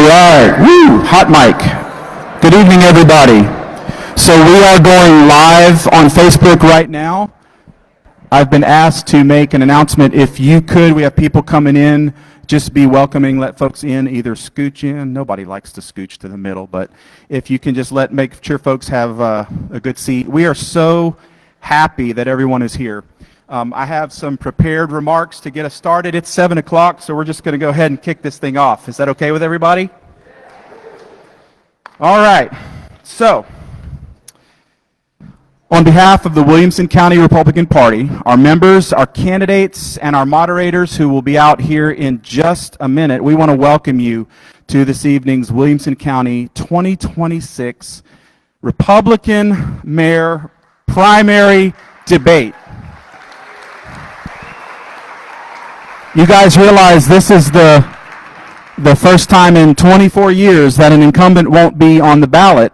All right, woo, hot mic. Good evening, everybody. So we are going live on Facebook right now. I've been asked to make an announcement. If you could, we have people coming in, just be welcoming, let folks in, either scooch in. Nobody likes to scooch to the middle, but if you can just make sure folks have a good seat. We are so happy that everyone is here. I have some prepared remarks to get us started. It's 7 o'clock, so we're just going to go ahead and kick this thing off. Is that okay with everybody? All right. So, on behalf of the Williamson County Republican Party, our members, our candidates, and our moderators who will be out here in just a minute, we want to welcome you to this evening's Williamson County 2026 Republican Mayor Primary Debate. You guys realize this is the first time in 24 years that an incumbent won't be on the ballot.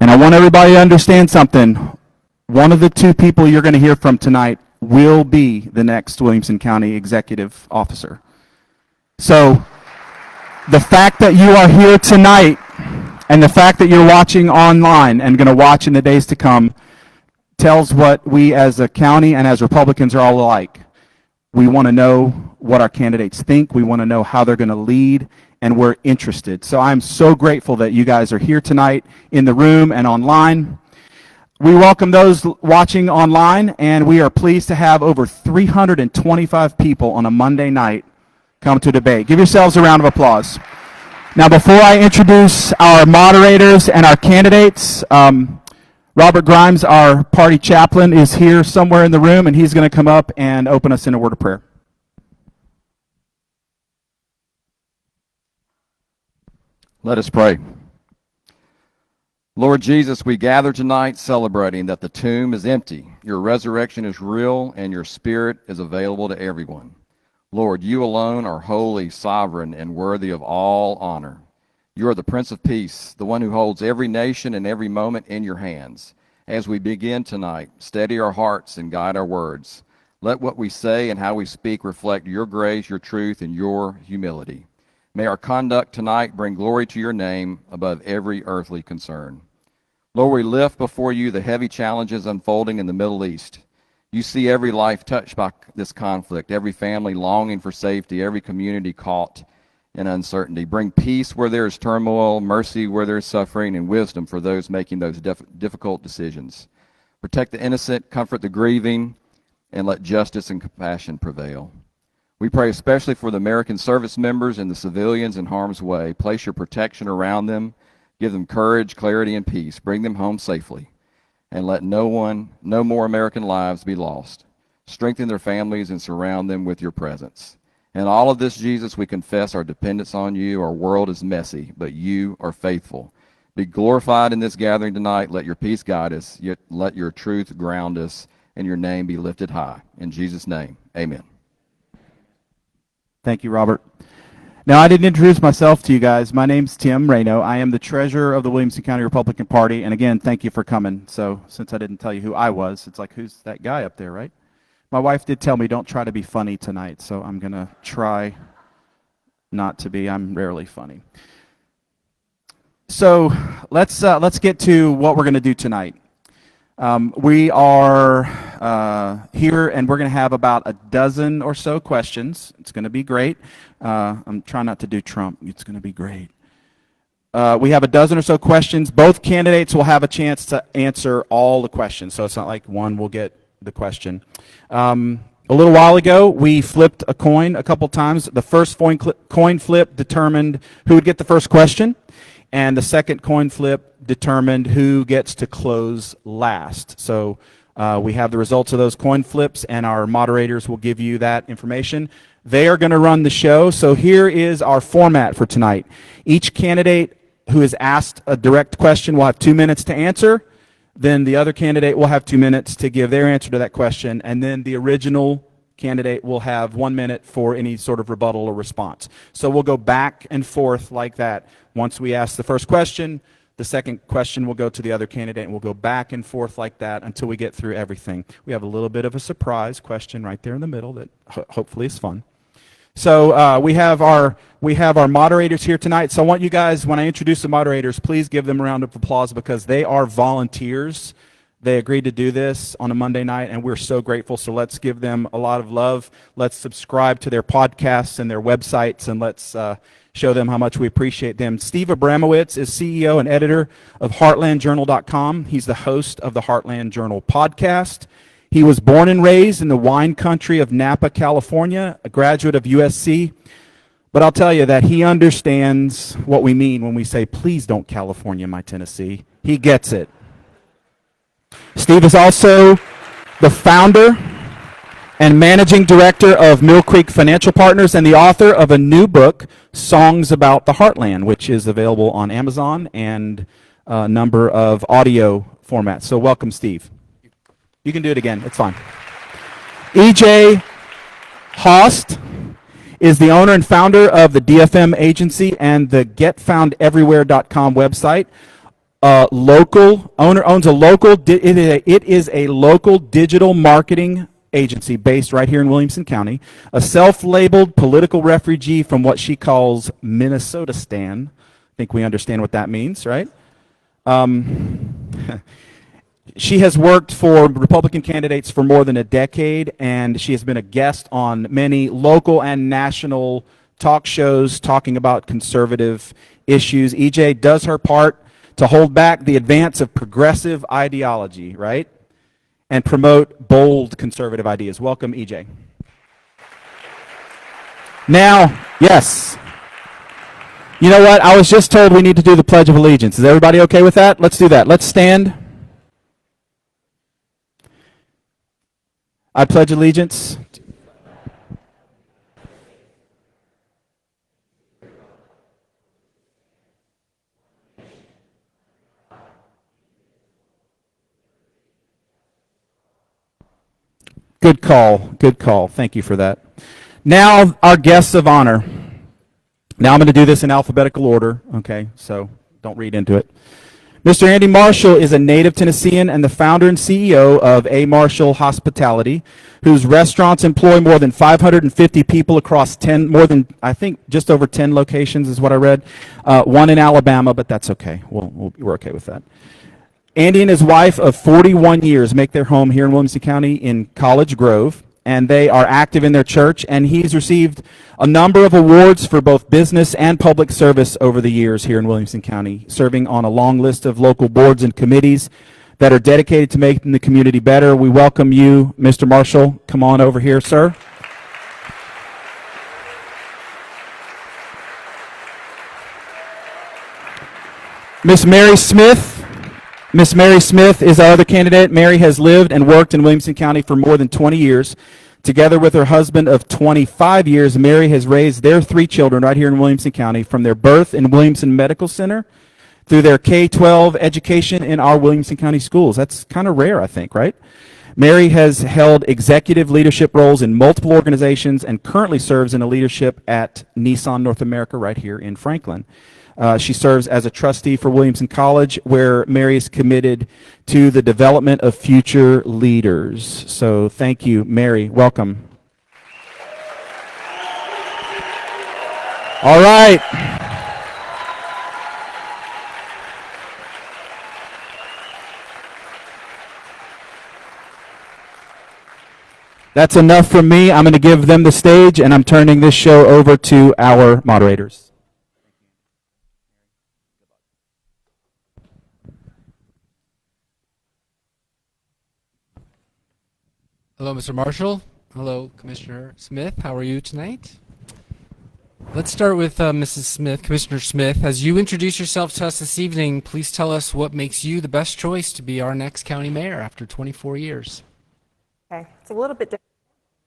And I want everybody to understand something. One of the two people you're going to hear from tonight will be the next Williamson County Executive Officer. So the fact that you are here tonight and the fact that you're watching online and going to watch in the days to come tells what we as a county and as Republicans are all alike. We want to know what our candidates think. We want to know how they're going to lead, and we're interested. So I'm so grateful that you guys are here tonight in the room and online. We welcome those watching online, and we are pleased to have over 325 people on a Monday night come to debate. Give yourselves a round of applause. Now, before I introduce our moderators and our candidates, Robert Grimes, our party chaplain, is here somewhere in the room, and he's going to come up and open us in a word of prayer. Let us pray. Lord Jesus, we gather tonight celebrating that the tomb is empty, your resurrection is real, and your spirit is available to everyone. Lord, you alone are holy, sovereign, and worthy of all honor. You are the Prince of Peace, the one who holds every nation and every moment in your hands. As we begin tonight, steady our hearts and guide our words. Let what we say and how we speak reflect your grace, your truth, and your humility. May our conduct tonight bring glory to your name above every earthly concern. Lord, we lift before you the heavy challenges unfolding in the Middle East. You see every life touched by this conflict, every family longing for safety, every community caught in uncertainty. Bring peace where there is turmoil, mercy where there is suffering, and wisdom for those making those difficult decisions. Protect the innocent, comfort the grieving, and let justice and compassion prevail. We pray especially for the American service members and the civilians in harm's way. Place your protection around them. Give them courage, clarity, and peace. Bring them home safely. And let no more American lives be lost. Strengthen their families and surround them with your presence. In all of this, Jesus, we confess our dependence on you. Our world is messy, but you are faithful. Be glorified in this gathering tonight. Let your peace guide us. Yet let your truth ground us, and your name be lifted high. In Jesus' name, amen. Thank you, Robert. Now, I didn't introduce myself to you guys. My name's Tim Reno. I am the treasurer of the Williamson County Republican Party. And again, thank you for coming. So since I didn't tell you who I was, it's like, who's that guy up there, right? My wife did tell me don't try to be funny tonight, so I'm going to try not to be. I'm rarely funny. So let's get to what we're going to do tonight. We are here, and we're going to have about a dozen or so questions. It's going to be great. I'm trying not to do Trump. It's going to be great. We have a dozen or so questions. Both candidates will have a chance to answer all the questions, so it's not like one will get the question. A little while ago, we flipped a coin a couple times. The first coin flip determined who would get the first question, and the second coin flip determined who gets to close last. So we have the results of those coin flips, and our moderators will give you that information. They are going to run the show. So here is our format for tonight. Each candidate who is asked a direct question will have 2 minutes to answer. Then the other candidate will have 2 minutes to give their answer to that question, and then the original candidate will have 1 minute for any sort of rebuttal or response. So we'll go back and forth like that. Once we ask the first question, the second question will go to the other candidate, and we'll go back and forth like that until we get through everything. We have a little bit of a surprise question right there in the middle that hopefully is fun. So we have our moderators here tonight. So I want you guys, when I introduce the moderators, please give them a round of applause because they are volunteers. They agreed to do this on a Monday night, and we're so grateful. So let's give them a lot of love. Let's subscribe to their podcasts and their websites, and let's show them how much we appreciate them. Steve Abramowicz is CEO and editor of HeartlandJournal.com. He's the host of the Heartland Journal podcast. He was born and raised in the wine country of Napa, California, a graduate of USC. But I'll tell you that he understands what we mean when we say, please don't California my Tennessee. He gets it. Steve is also the founder and managing director of Mill Creek Financial Partners and the author of a new book, Songs About the Heartland, which is available on Amazon and a number of audio formats. So welcome, Steve. You can do it again. It's fine. E.J. Haust is the owner and founder of the DFM agency and the GetFoundEverywhere.com website. It is a local digital marketing agency based right here in Williamson County. A self-labeled political refugee from what she calls Minnesotistan. I think we understand what that means, right? She has worked for Republican candidates for more than a decade, and she has been a guest on many local and national talk shows talking about conservative issues. EJ does her part to hold back the advance of progressive ideology, right? And promote bold conservative ideas. Welcome, EJ. Now, yes. You know what? I was just told we need to do the Pledge of Allegiance. Is everybody okay with that? Let's do that. Let's stand. I pledge allegiance. Good call. Good call. Thank you for that. Now, our guests of honor. Now I'm going to do this in alphabetical order, okay? So don't read into it. Mr. Andy Marshall is a native Tennessean and the founder and CEO of A. Marshall Hospitality, whose restaurants employ more than 550 people across just over 10 locations is what I read. One in Alabama, but that's okay. We're okay with that. Andy and his wife of 41 years make their home here in Williamson County in College Grove, and they are active in their church, and he's received a number of awards for both business and public service over the years here in Williamson County, serving on a long list of local boards and committees that are dedicated to making the community better. We welcome you, Mr. Marshall. Come on over here, sir. Miss Mary Smith. Miss Mary Smith is our other candidate. Mary has lived and worked in Williamson County for more than 20 years. Together with her husband of 25 years, Mary has raised their 3 children right here in Williamson County from their birth in Williamson Medical Center through their K-12 education in our Williamson County schools. That's kind of rare, I think, right? Mary has held executive leadership roles in multiple organizations and currently serves in a leadership at Nissan North America right here in Franklin. She serves as a trustee for Williamson College, where Mary is committed to the development of future leaders. So thank you, Mary. Welcome. All right. That's enough from me. I'm going to give them the stage, and I'm turning this show over to our moderators. Hello, Mr. Marshall. Hello, Commissioner Smith. How are you tonight? Let's start with Mrs. Smith, Commissioner Smith. As you introduce yourself to us this evening, please tell us what makes you the best choice to be our next county mayor after 24 years. Okay, it's a little bit different,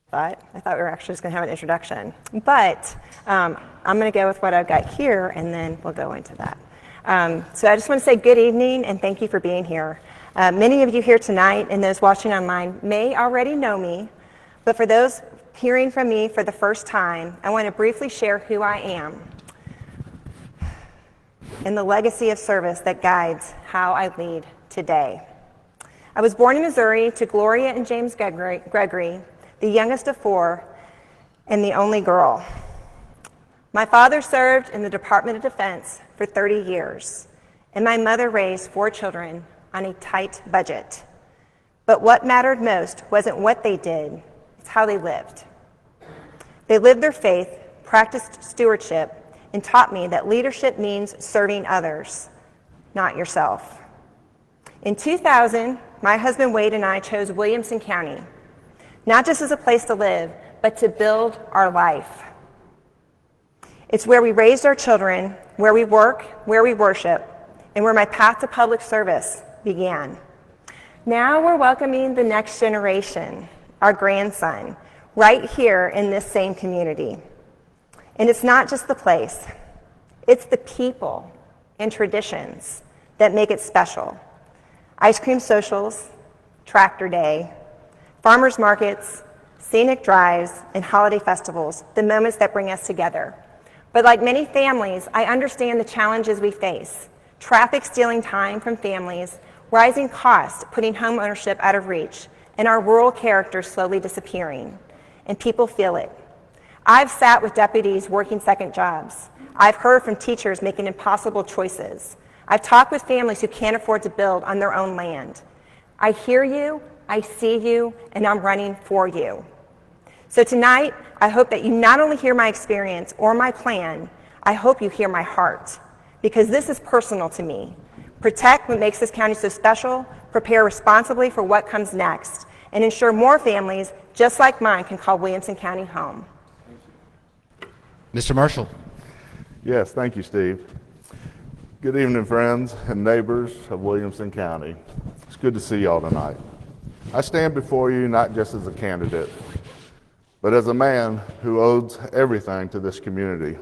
but I thought we were actually just going to have an introduction. But I'm going to go with what I've got here, and then we'll go into that. So I just want to say good evening, and thank you for being here. Many of you here tonight and those watching online may already know me, but for those hearing from me for the first time, I want to briefly share who I am and the legacy of service that guides how I lead today. I was born in Missouri to Gloria and James Gregory, the youngest of 4, and the only girl. My father served in the Department of Defense for 30 years, and my mother raised 4 children on a tight budget. But what mattered most wasn't what they did, it's how they lived. They lived their faith, practiced stewardship, and taught me that leadership means serving others, not yourself. In 2000, my husband Wade and I chose Williamson County, not just as a place to live, but to build our life. It's where we raised our children, where we work, where we worship, and where my path to public service began. Now we're welcoming the next generation, our grandson, right here in this same community. And it's not just the place, it's the people and traditions that make it special. Ice cream socials, tractor day, farmers markets, scenic drives, and holiday festivals, the moments that bring us together. But like many families, I understand the challenges we face. Traffic stealing time from families, rising costs putting home ownership out of reach, and our rural character slowly disappearing. And people feel it. I've sat with deputies working second jobs. I've heard from teachers making impossible choices. I've talked with families who can't afford to build on their own land. I hear you, I see you, and I'm running for you. So tonight, I hope that you not only hear my experience or my plan, I hope you hear my heart, because this is personal to me. Protect what makes this county so special, prepare responsibly for what comes next, and ensure more families just like mine can call Williamson County home. Mr. Marshall. Yes, thank you, Steve. Good evening, friends and neighbors of Williamson County. It's good to see y'all tonight. I stand before you not just as a candidate, but as a man who owes everything to this community.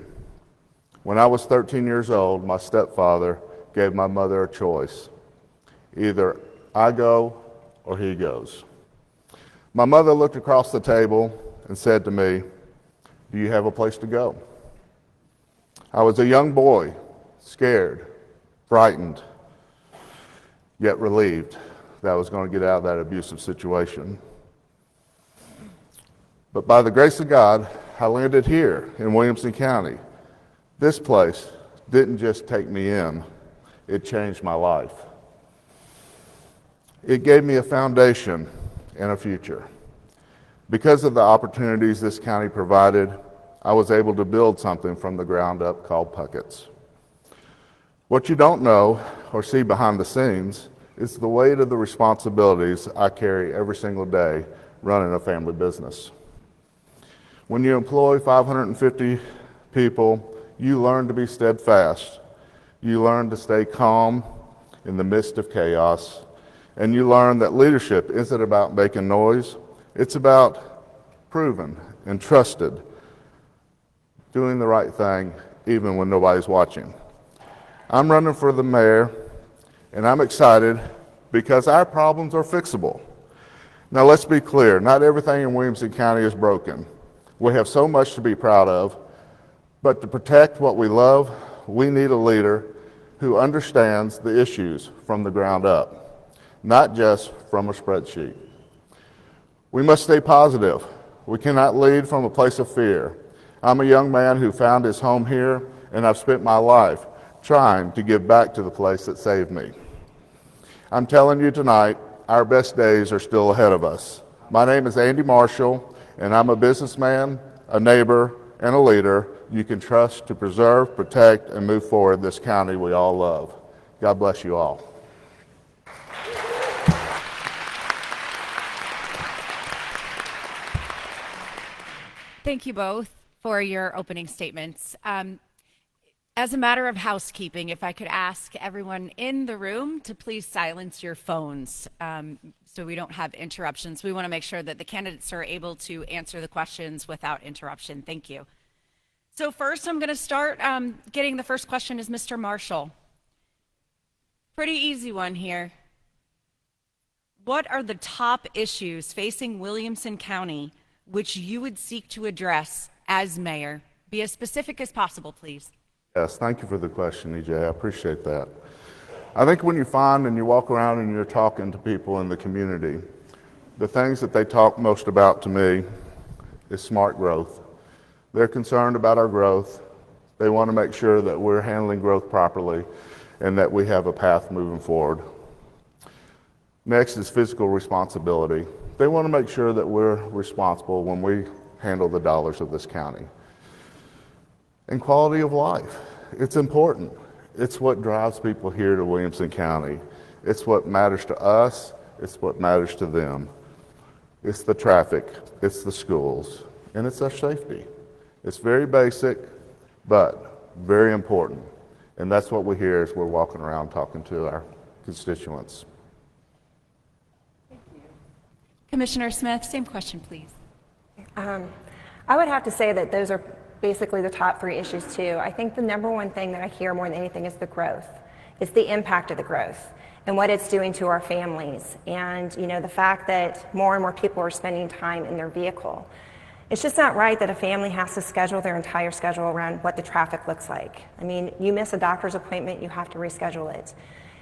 When I was 13 years old, my stepfather gave my mother a choice. Either I go or he goes. My mother looked across the table and said to me, "Do you have a place to go?" I was a young boy, scared, frightened, yet relieved that I was going to get out of that abusive situation. But by the grace of God, I landed here in Williamson County. This place didn't just take me in, it changed my life. It gave me a foundation and a future. Because of the opportunities this county provided, I was able to build something from the ground up called Puckett's. What you don't know or see behind the scenes is the weight of the responsibilities I carry every single day running a family business. When you employ 550 people, you learn to be steadfast. You learn to stay calm in the midst of chaos. And you learn that leadership isn't about making noise. It's about proven and trusted, doing the right thing even when nobody's watching. I'm running for the mayor, and I'm excited because our problems are fixable. Now let's be clear, not everything in Williamson County is broken. We have so much to be proud of, but to protect what we love, we need a leader who understands the issues from the ground up, not just from a spreadsheet. We must stay positive. We cannot lead from a place of fear. I'm a young man who found his home here, and I've spent my life trying to give back to the place that saved me. I'm telling you tonight, our best days are still ahead of us. My name is Andy Marshall, and I'm a businessman, a neighbor, and a leader you can trust to preserve, protect, and move forward this county we all love. God bless you all. Thank you both for your opening statements. As a matter of housekeeping, if I could ask everyone in the room to please silence your phones so we don't have interruptions. We want to make sure that the candidates are able to answer the questions without interruption. Thank you. So first, I'm going to start getting the first question is Mr. Marshall. Pretty easy one here. What are the top issues facing Williamson County which you would seek to address as mayor? Be as specific as possible, please. Yes, thank you for the question, EJ. I appreciate that. I think when you find and you walk around and you're talking to people in the community, the things that they talk most about to me is smart growth. They're concerned about our growth. They want to make sure that we're handling growth properly and that we have a path moving forward. Next is fiscal responsibility. They want to make sure that we're responsible when we handle the dollars of this county. And quality of life. It's important. It's what drives people here to Williamson County. It's what matters to us. It's what matters to them. It's the traffic. It's the schools. And it's our safety. It's very basic, but very important. And that's what we hear as we're walking around talking to our constituents. Commissioner Smith, same question, please. I would have to say that those are basically the top three issues too. I think the number one thing that I hear more than anything is the growth. It's the impact of the growth and what it's doing to our families. And you know, the fact that more and more people are spending time in their vehicle. It's just not right that a family has to schedule their entire schedule around what the traffic looks like. I mean, you miss a doctor's appointment, you have to reschedule it.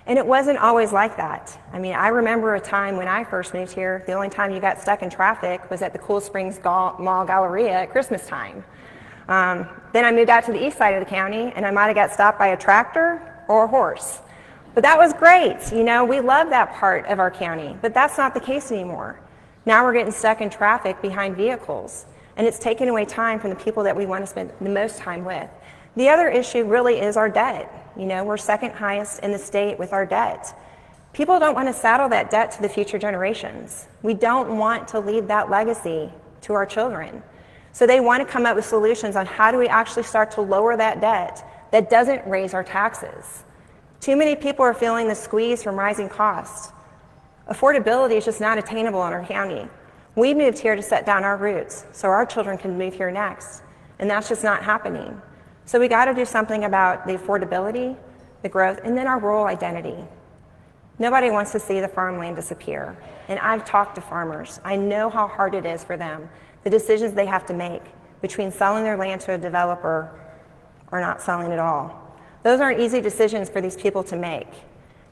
And it wasn't always like that. I mean, I remember a time when I first moved here, the only time you got stuck in traffic was at the Cool Springs Mall Galleria at Christmas time. Then I moved out to the east side of the county, and I might have got stopped by a tractor or a horse. But that was great. You know, we love that part of our county, but that's not the case anymore. Now we're getting stuck in traffic behind vehicles, and it's taking away time from the people that we want to spend the most time with. The other issue really is our debt. You know, we're second highest in the state with our debt. People don't want to saddle that debt to the future generations. We don't want to leave that legacy to our children. So they want to come up with solutions on how do we actually start to lower that debt that doesn't raise our taxes. Too many people are feeling the squeeze from rising costs. Affordability is just not attainable in our county. We moved here to set down our roots so our children can move here next, and that's just not happening. So we got to do something about the affordability, the growth, and then our rural identity. Nobody wants to see the farmland disappear, and I've talked to farmers. I know how hard it is for them, the decisions they have to make between selling their land to a developer or not selling at all. Those aren't easy decisions for these people to make.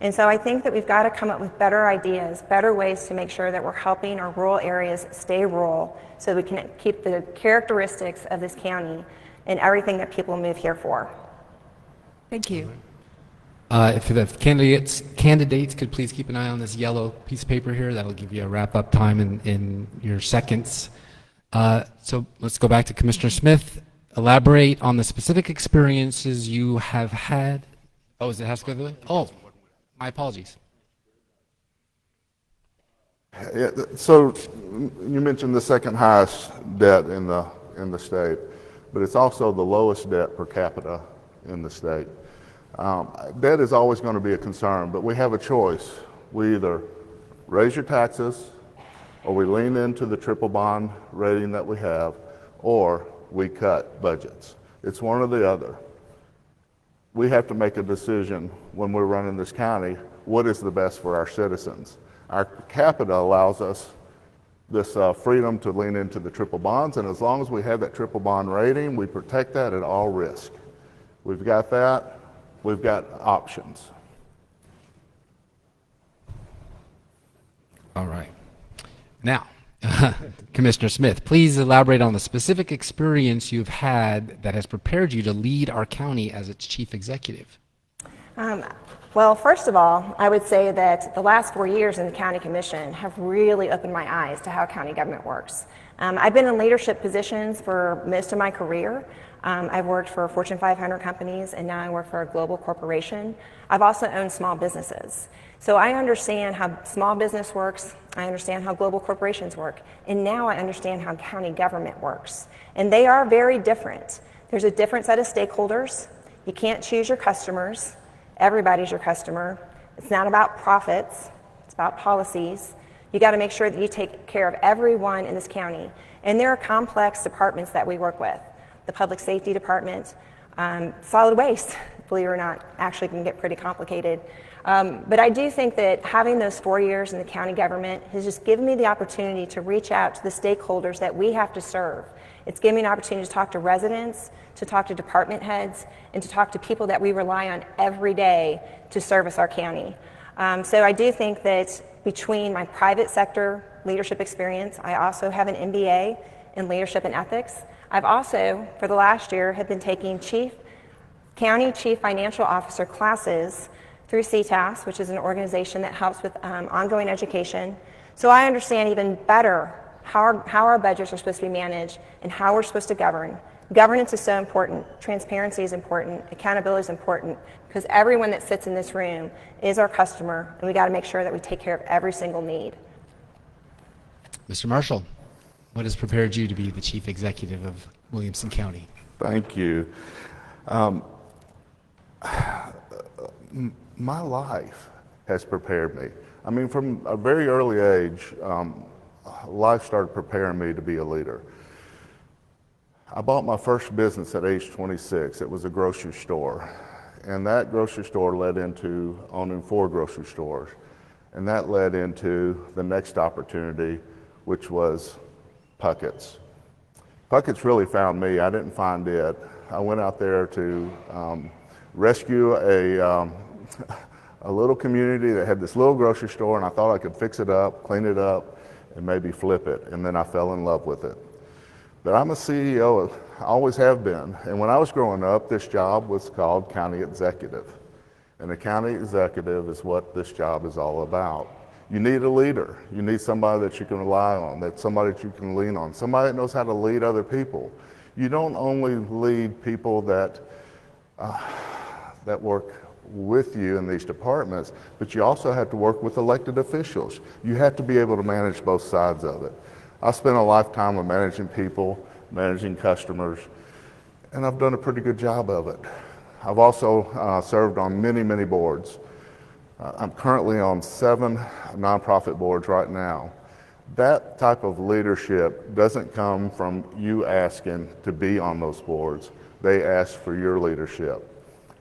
And so I think that we've got to come up with better ideas, better ways to make sure that we're helping our rural areas stay rural so we can keep the characteristics of this county and everything that people move here for. Thank you. If the candidates could please keep an eye on this yellow piece of paper here, that'll give you a wrap-up time in your seconds. So let's go back to Commissioner Smith. Elaborate on the specific experiences you have had. Oh, is it has to go the way? Oh, my apologies. Yeah, so you mentioned the second highest debt in the state, but it's also the lowest debt per capita in the state. Debt is always going to be a concern, but we have a choice. We either raise your taxes, or we lean into the triple bond rating that we have, or we cut budgets. It's one or the other. We have to make a decision when we're running this county, what is the best for our citizens. Our capita allows us this freedom to lean into the triple bonds, and as long as we have that triple bond rating, we protect that at all risk. We've got that, we've got options. All right. Now, Commissioner Smith, please elaborate on the specific experience you've had that has prepared you to lead our county as its chief executive. Well, first of all, I would say that the last 4 years in the county commission have really opened my eyes to how county government works. I've been in leadership positions for most of my career. I've worked for Fortune 500 companies, and now I work for a global corporation. I've also owned small businesses. So I understand how small business works, I understand how global corporations work, and now I understand how county government works. And they are very different. There's a different set of stakeholders. You can't choose your customers. Everybody's your customer. It's not about profits, it's about policies. You got to make sure that you take care of everyone in this county. And there are complex departments that we work with. The public safety department, solid waste, believe it or not, actually can get pretty complicated. But I do think that having those 4 years in the county government has just given me the opportunity to reach out to the stakeholders that we have to serve. It's given me an opportunity to talk to residents, to talk to department heads, and to talk to people that we rely on every day to service our county. So I do think that between my private sector leadership experience, I also have an MBA in leadership and ethics. I've also, for the last year, have been taking County Chief Financial Officer classes through CTAS, which is an organization that helps with ongoing education. So I understand even better how our budgets are supposed to be managed and how we're supposed to govern. Governance is so important. Transparency is important. Accountability is important because everyone that sits in this room is our customer, and we got to make sure that we take care of every single need. Mr. Marshall, what has prepared you to be the chief executive of Williamson County? Thank you. My life has prepared me. I mean, from a very early age, life started preparing me to be a leader. I bought my first business at age 26. It was a grocery store. And that grocery store led into owning 4 grocery stores. And that led into the next opportunity, which was Puckett's. Puckett's really found me. I didn't find it. I went out there to rescue a little community that had this little grocery store, and I thought I could fix it up, clean it up, and maybe flip it. And then I fell in love with it. But I'm a CEO, I always have been. And when I was growing up, this job was called county executive. And a county executive is what this job is all about. You need a leader. You need somebody that you can rely on, that somebody that you can lean on, somebody that knows how to lead other people. You don't only lead people that work with you in these departments, but you also have to work with elected officials. You have to be able to manage both sides of it. I spent a lifetime of managing people, managing customers, and I've done a pretty good job of it. I've also served on many, many boards. I'm currently on 7 nonprofit boards right now. That type of leadership doesn't come from you asking to be on those boards. They ask for your leadership.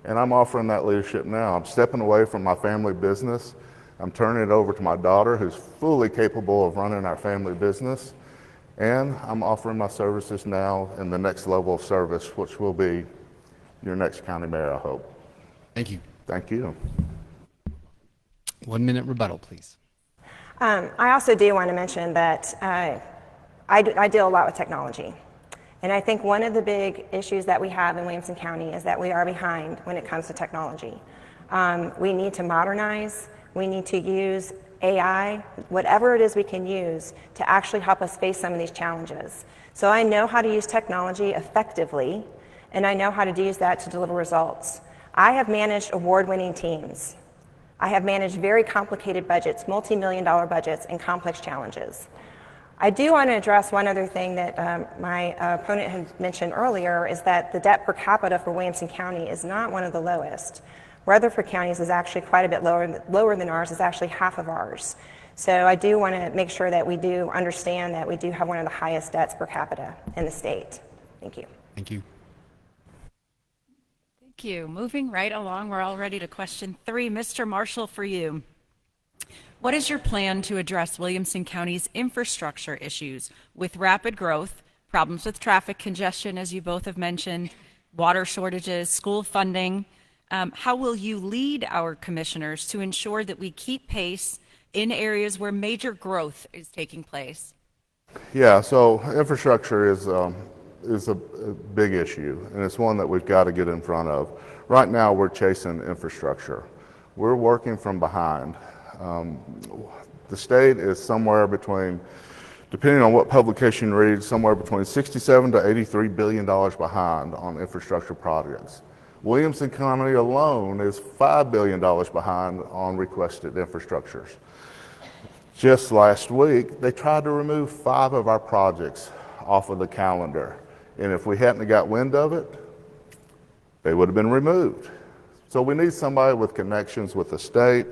And I'm offering that leadership now. I'm stepping away from my family business. I'm turning it over to my daughter, who's fully capable of running our family business. And I'm offering my services now in the next level of service, which will be your next county mayor, I hope. Thank you. Thank you. 1 minute rebuttal, please. I also do want to mention that I deal a lot with technology. And I think one of the big issues that we have in Williamson County is that we are behind when it comes to technology. We need to modernize. We need to use AI, whatever it is we can use to actually help us face some of these challenges. So I know how to use technology effectively, and I know how to use that to deliver results. I have managed award-winning teams. I have managed very complicated budgets, multi-million-dollar budgets, and complex challenges. I do want to address one other thing that my opponent had mentioned earlier, is that the debt per capita for Williamson County is not one of the lowest. Rutherford County's is actually quite a bit lower than ours, is actually half of ours. So I do want to make sure that we do understand that we do have one of the highest debts per capita in the state. Thank you. Thank you. Thank you. Moving right along, we're all ready to question 3. Mr. Marshall, for you. What is your plan to address Williamson County's infrastructure issues with rapid growth, problems with traffic congestion, as you both have mentioned, water shortages, school funding? How will you lead our commissioners to ensure that we keep pace in areas where major growth is taking place? Yeah, so infrastructure is a big issue, and it's one that we've got to get in front of. Right now, we're chasing infrastructure. We're working from behind. The state is somewhere between, depending on what publication you read, somewhere between $67 to $83 billion behind on infrastructure projects. Williamson County alone is $5 billion behind on requested infrastructures. Just last week, they tried to remove 5 of our projects off of the calendar. And if we hadn't got wind of it, they would have been removed. So we need somebody with connections with the state,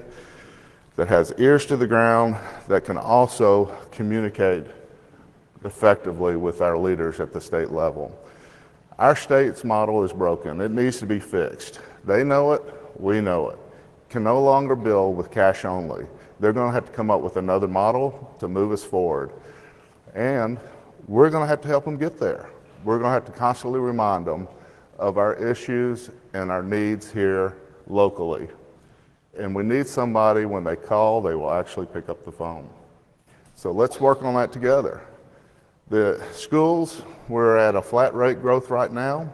that has ears to the ground, that can also communicate effectively with our leaders at the state level. Our state's model is broken. It needs to be fixed. They know it, we know it. Can no longer build with cash only. They're going to have to come up with another model to move us forward. And we're going to have to help them get there. We're going to have to constantly remind them of our issues and our needs here locally. And we need somebody, when they call, they will actually pick up the phone. So let's work on that together. The schools, we're at a flat rate growth right now.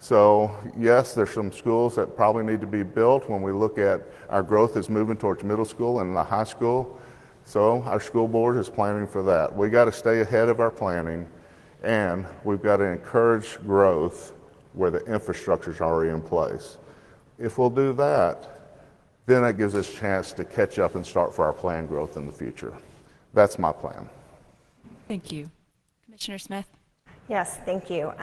So yes, there's some schools that probably need to be built when we look at our growth is moving towards middle school and the high school. So our school board is planning for that. We got to stay ahead of our planning, and we've got to encourage growth where the infrastructure is already in place. If we'll do that, then that gives us a chance to catch up and start for our planned growth in the future. That's my plan. Thank you. Commissioner Smith? Yes, thank you.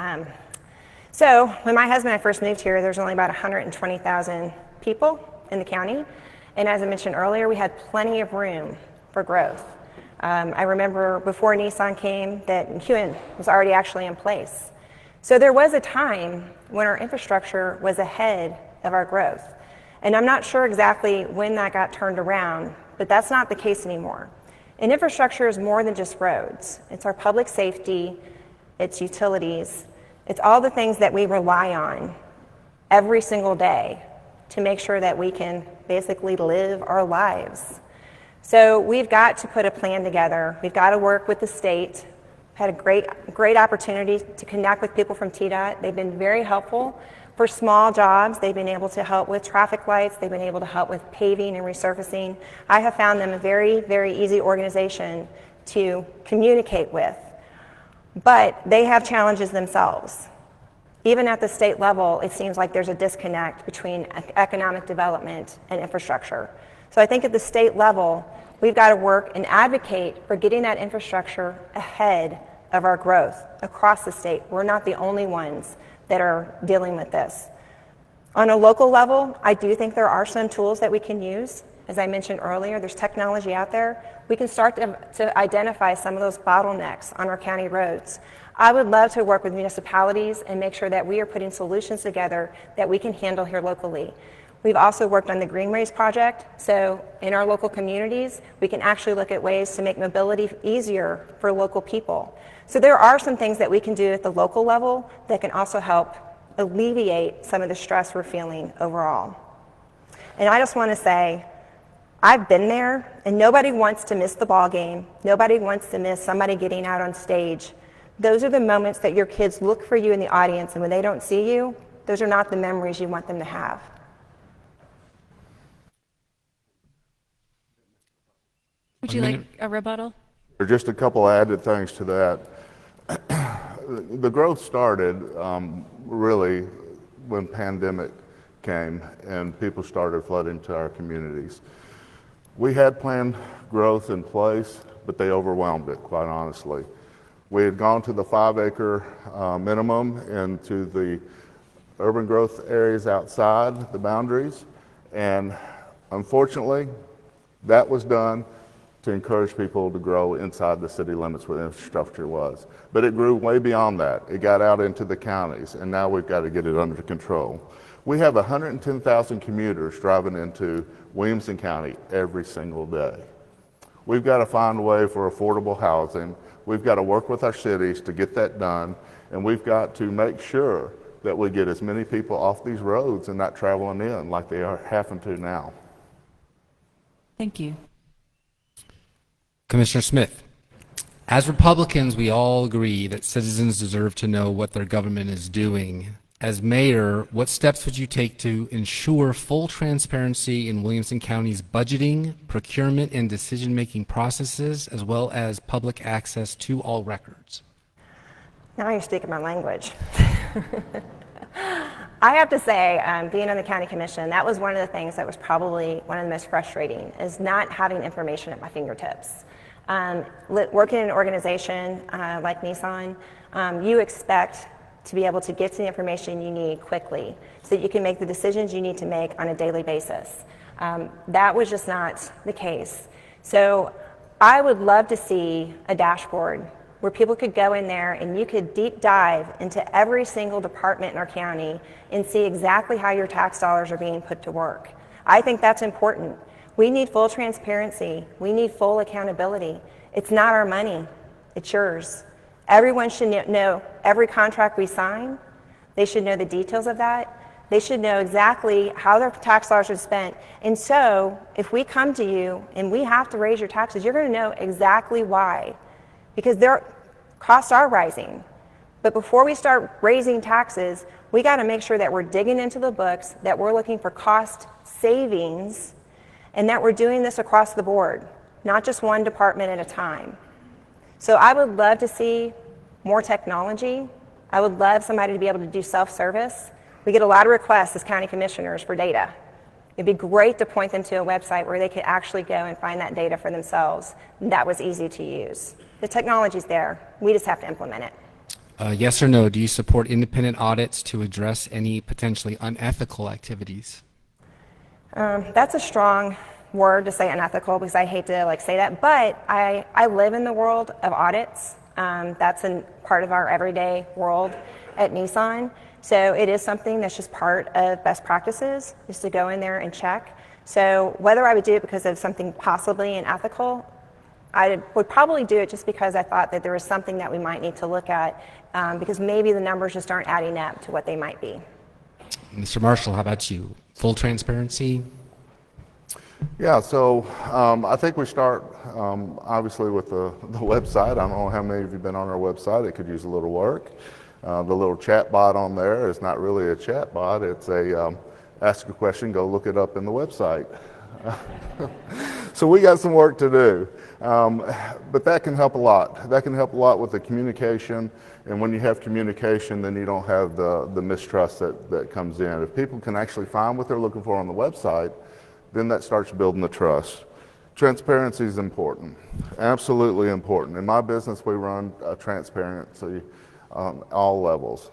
So when my husband and I first moved here, there's only about 120,000 people in the county. And as I mentioned earlier, we had plenty of room for growth. I remember before Nissan came that QN was already actually in place. So there was a time when our infrastructure was ahead of our growth. And I'm not sure exactly when that got turned around, but that's not the case anymore. And infrastructure is more than just roads. It's our public safety, it's utilities, it's all the things that we rely on every single day to make sure that we can basically live our lives. So we've got to put a plan together. We've got to work with the state. Had a great opportunity to connect with people from TDOT. They've been very helpful for small jobs. They've been able to help with traffic lights. They've been able to help with paving and resurfacing. I have found them a very, very easy organization to communicate with. But they have challenges themselves. Even at the state level, it seems like there's a disconnect between economic development and infrastructure. So I think at the state level, we've got to work and advocate for getting that infrastructure ahead of our growth across the state. We're not the only ones that are dealing with this. On a local level, I do think there are some tools that we can use. As I mentioned earlier, there's technology out there. We can start to identify some of those bottlenecks on our county roads. I would love to work with municipalities and make sure that we are putting solutions together that we can handle here locally. We've also worked on the Greenways project, so in our local communities, we can actually look at ways to make mobility easier for local people. So there are some things that we can do at the local level that can also help alleviate some of the stress we're feeling overall. And I just want to say, I've been there, and nobody wants to miss the ball game. Nobody wants to miss somebody getting out on stage. Those are the moments that your kids look for you in the audience, and when they don't see you, those are not the memories you want them to have. Would you like a rebuttal? There are just a couple added things to that. The growth started really when pandemic came and people started flooding to our communities. We had planned growth in place, but they overwhelmed it, quite honestly. We had gone to the 5-acre minimum into the urban growth areas outside the boundaries, and unfortunately, that was done to encourage people to grow inside the city limits where the infrastructure was. But it grew way beyond that. It got out into the counties, and now we've got to get it under control. We have 110,000 commuters driving into Williamson County every single day. We've got to find a way for affordable housing. We've got to work with our cities to get that done, and we've got to make sure that we get as many people off these roads and not traveling in like they are having to now. Thank you. Commissioner Smith, as Republicans, we all agree that citizens deserve to know what their government is doing. As mayor, what steps would you take to ensure full transparency in Williamson County's budgeting, procurement, and decision-making processes, as well as public access to all records? Now you're speaking my language. I have to say, being on the county commission, that was one of the things that was probably one of the most frustrating, is not having information at my fingertips. Working in an organization like Nissan, you expect to be able to get to the information you need quickly so that you can make the decisions you need to make on a daily basis. That was just not the case. So I would love to see a dashboard where people could go in there and you could deep dive into every single department in our county and see exactly how your tax dollars are being put to work. I think that's important. We need full transparency. We need full accountability. It's not our money, it's yours. Everyone should know every contract we sign. They should know the details of that. They should know exactly how their tax dollars are spent. And so if we come to you and we have to raise your taxes, you're going to know exactly why. Because Costs are rising. But before we start raising taxes, we got to make sure that we're digging into the books, that we're looking for cost savings, and that we're doing this across the board, not just one department at a time. So I would love to see more technology. I would love somebody to be able to do self-service. We get a lot of requests as county commissioners for data. It'd be great to point them to a website where they could actually go and find that data for themselves. That was easy to use. The technology's there. We just have to implement it. Yes or no, do you support independent audits to address any potentially unethical activities? That's a strong word to say unethical because I hate to say that, but I live in the world of audits. That's a part of our everyday world at Nissan. So it is something that's just part of best practices, is to go in there and check. So whether I would do it because of something possibly unethical, I would probably do it just because I thought that there was something that we might need to look at, because maybe the numbers just aren't adding up to what they might be. Mr. Marshall, how about you? Full transparency? Yeah, so I think we start obviously with the website. I don't know how many of you have been on our website. It could use a little work. The little chat bot on there is not really a chat bot. It's a ask a question, go look it up in the website. So we got some work to do. But that can help a lot. That can help a lot with the communication. And when you have communication, then you don't have the mistrust that comes in. If people can actually find what they're looking for on the website, then that starts building the trust. Transparency is important, absolutely important. In my business, we run transparency on all levels.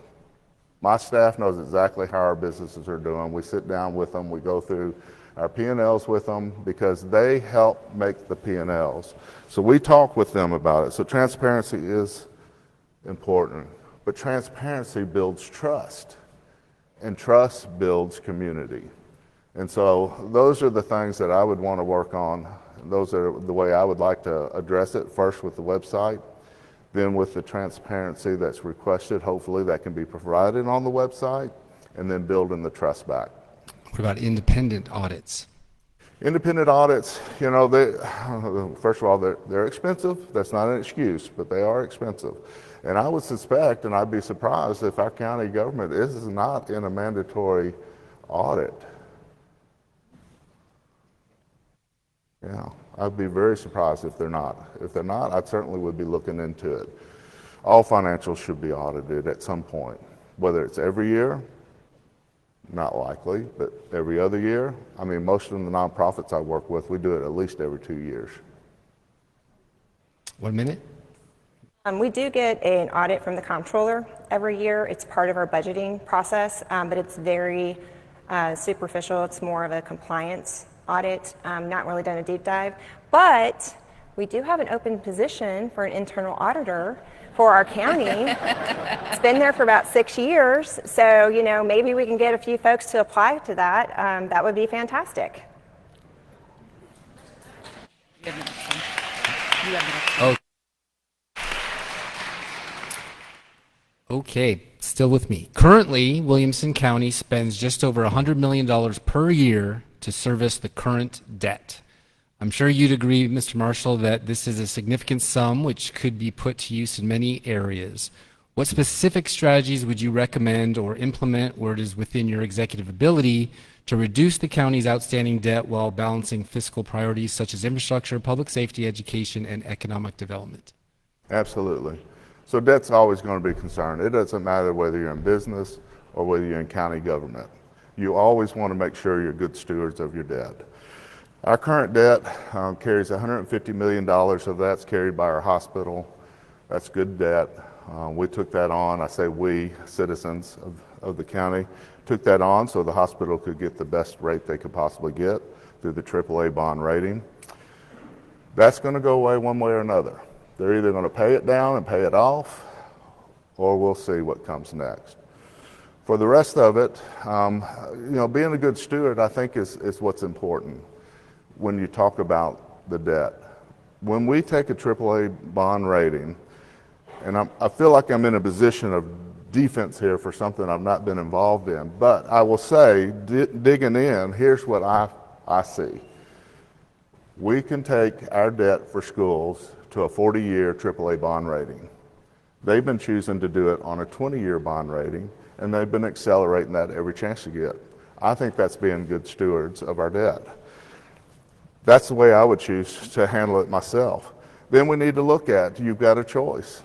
My staff knows exactly how our businesses are doing. We sit down with them, we go through our P&Ls with them because they help make the P&Ls. So we talk with them about it. So transparency is important, but transparency builds trust, and trust builds community. And so those are the things that I would want to work on. Those are the way I would like to address it, first with the website, then with the transparency that's requested. Hopefully that can be provided on the website, and then building the trust back. What about independent audits? Independent audits, you know, first of all, they're expensive. That's not an excuse, but they are expensive. And I would suspect, and I'd be surprised if our county government is not in a mandatory audit. Yeah, I'd be very surprised if they're not. If they're not, I certainly would be looking into it. All financials should be audited at some point, whether it's every year, not likely, but every other year. I mean, most of the nonprofits I work with, we do it at least every 2 years. 1 minute. We do get an audit from the comptroller every year. It's part of our budgeting process, but it's very superficial. It's more of a compliance audit, not really done a deep dive. But we do have an open position for an internal auditor for our county. It's been there for about 6 years. So, you know, maybe we can get a few folks to apply to that. That would be fantastic. Okay, still with me. Currently, Williamson County spends just over $100 million per year to service the current debt. I'm sure you'd agree, Mr. Marshall, that this is a significant sum which could be put to use in many areas. What specific strategies would you recommend or implement where it is within your executive ability to reduce the county's outstanding debt while balancing fiscal priorities such as infrastructure, public safety, education, and economic development? Absolutely. So debt's always going to be a concern. It doesn't matter whether you're in business or whether you're in county government. You always want to make sure you're good stewards of your debt. Our current debt carries $150 million of that's carried by our hospital. That's good debt. We took that on. I say we, citizens of the county, took that on so the hospital could get the best rate they could possibly get through the AAA bond rating. That's going to go away one way or another. They're either going to pay it down and pay it off, or we'll see what comes next. For the rest of it, you know, being a good steward, I think, is what's important when you talk about the debt. When we take a AAA bond rating, and I feel like I'm in a position of defense here for something I've not been involved in, but I will say, digging in, here's what I see. We can take our debt for schools to a 40-year AAA bond rating. They've been choosing to do it on a 20-year bond rating, and they've been accelerating that every chance you get. I think that's being good stewards of our debt. That's the way I would choose to handle it myself. Then we need to look at, you've got a choice.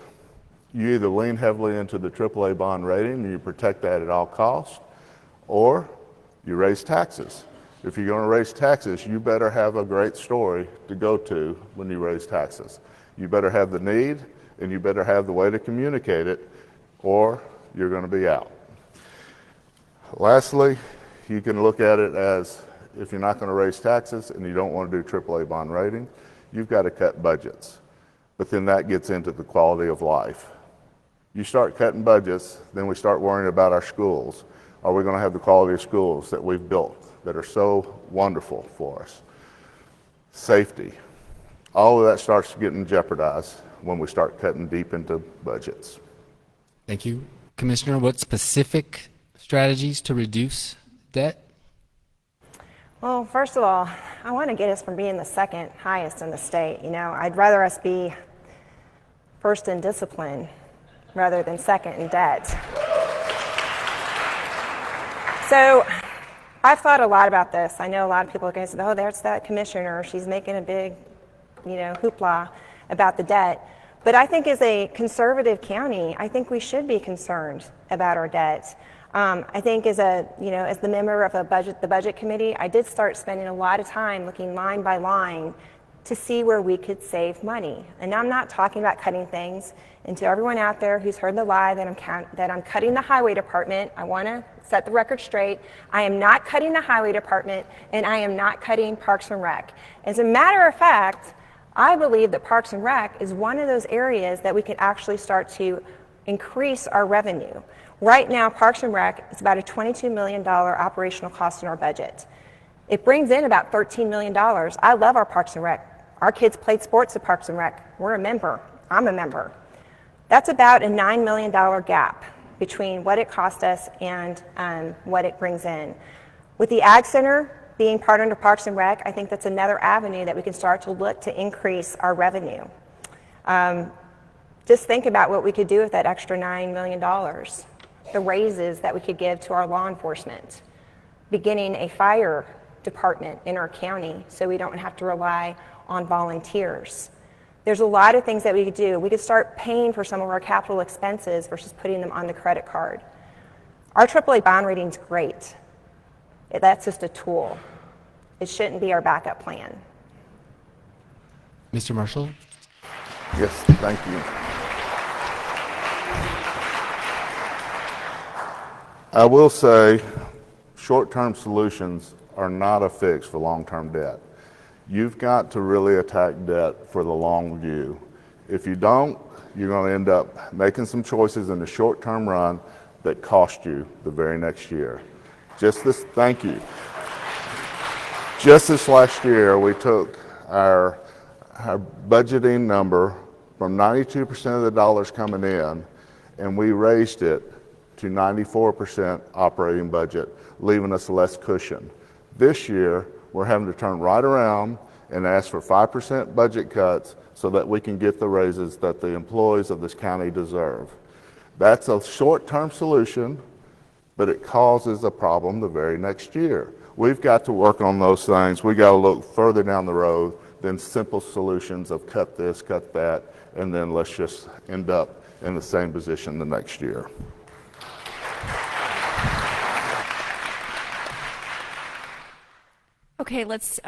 You either lean heavily into the AAA bond rating and you protect that at all costs, or you raise taxes. If you're going to raise taxes, you better have a great story to go to when you raise taxes. You better have the need, and you better have the way to communicate it, or you're going to be out. Lastly, you can look at it as, if you're not going to raise taxes and you don't want to do AAA bond rating, you've got to cut budgets. But then that gets into the quality of life. You start cutting budgets, then we start worrying about our schools. Are we going to have the quality of schools that we've built that are so wonderful for us? Safety. All of that starts getting jeopardized when we start cutting deep into budgets. Thank you. Commissioner, what specific strategies to reduce debt? Well, first of all, I want to get us from being the second highest in the state. You know, I'd rather us be first in discipline rather than second in debt. So I've thought a lot about this. I know a lot of people are going to say, oh, there's that commissioner. She's making a big, hoopla about the debt. But I think as a conservative county, I think we should be concerned about our debt. I think as the member of the budget committee, I did start spending a lot of time looking line by line to see where we could save money. And I'm not talking about cutting things. And to everyone out there who's heard the lie that I'm cutting the highway department, I want to set the record straight. I am not cutting the highway department, and I am not cutting Parks and Rec. As a matter of fact, I believe that Parks and Rec is one of those areas that we could actually start to increase our revenue. Right now, Parks and Rec is about a $22 million operational cost in our budget. It brings in about $13 million. I love our Parks and Rec. Our kids played sports at Parks and Rec. We're a member. I'm a member. That's about a $9 million gap between what it cost us and what it brings in. With the Ag Center being part under Parks and Rec, I think that's another avenue that we can start to look to increase our revenue. Just think about what we could do with that extra $9 million. The raises that we could give to our law enforcement, beginning a fire department in our county so we don't have to rely on volunteers. There's a lot of things that we could do. We could start paying for some of our capital expenses versus putting them on the credit card. Our AAA bond rating's great. That's just a tool. It shouldn't be our backup plan. Mr. Marshall? Yes, thank you. I will say short-term solutions are not a fix for long-term debt. You've got to really attack debt for the long view. If you don't, you're going to end up making some choices in the short-term run that cost you the very next year. Thank you. Just this last year, we took our budgeting number from 92% of the dollars coming in, and we raised it to 94% operating budget, leaving us less cushion. This year, we're having to turn right around and ask for 5% budget cuts so that we can get the raises that the employees of this county deserve. That's a short-term solution, but it causes a problem the very next year. We've got to work on those things. We've got to look further down the road than simple solutions of cut this, cut that, and then let's just end up in the same position the next year. Okay, let's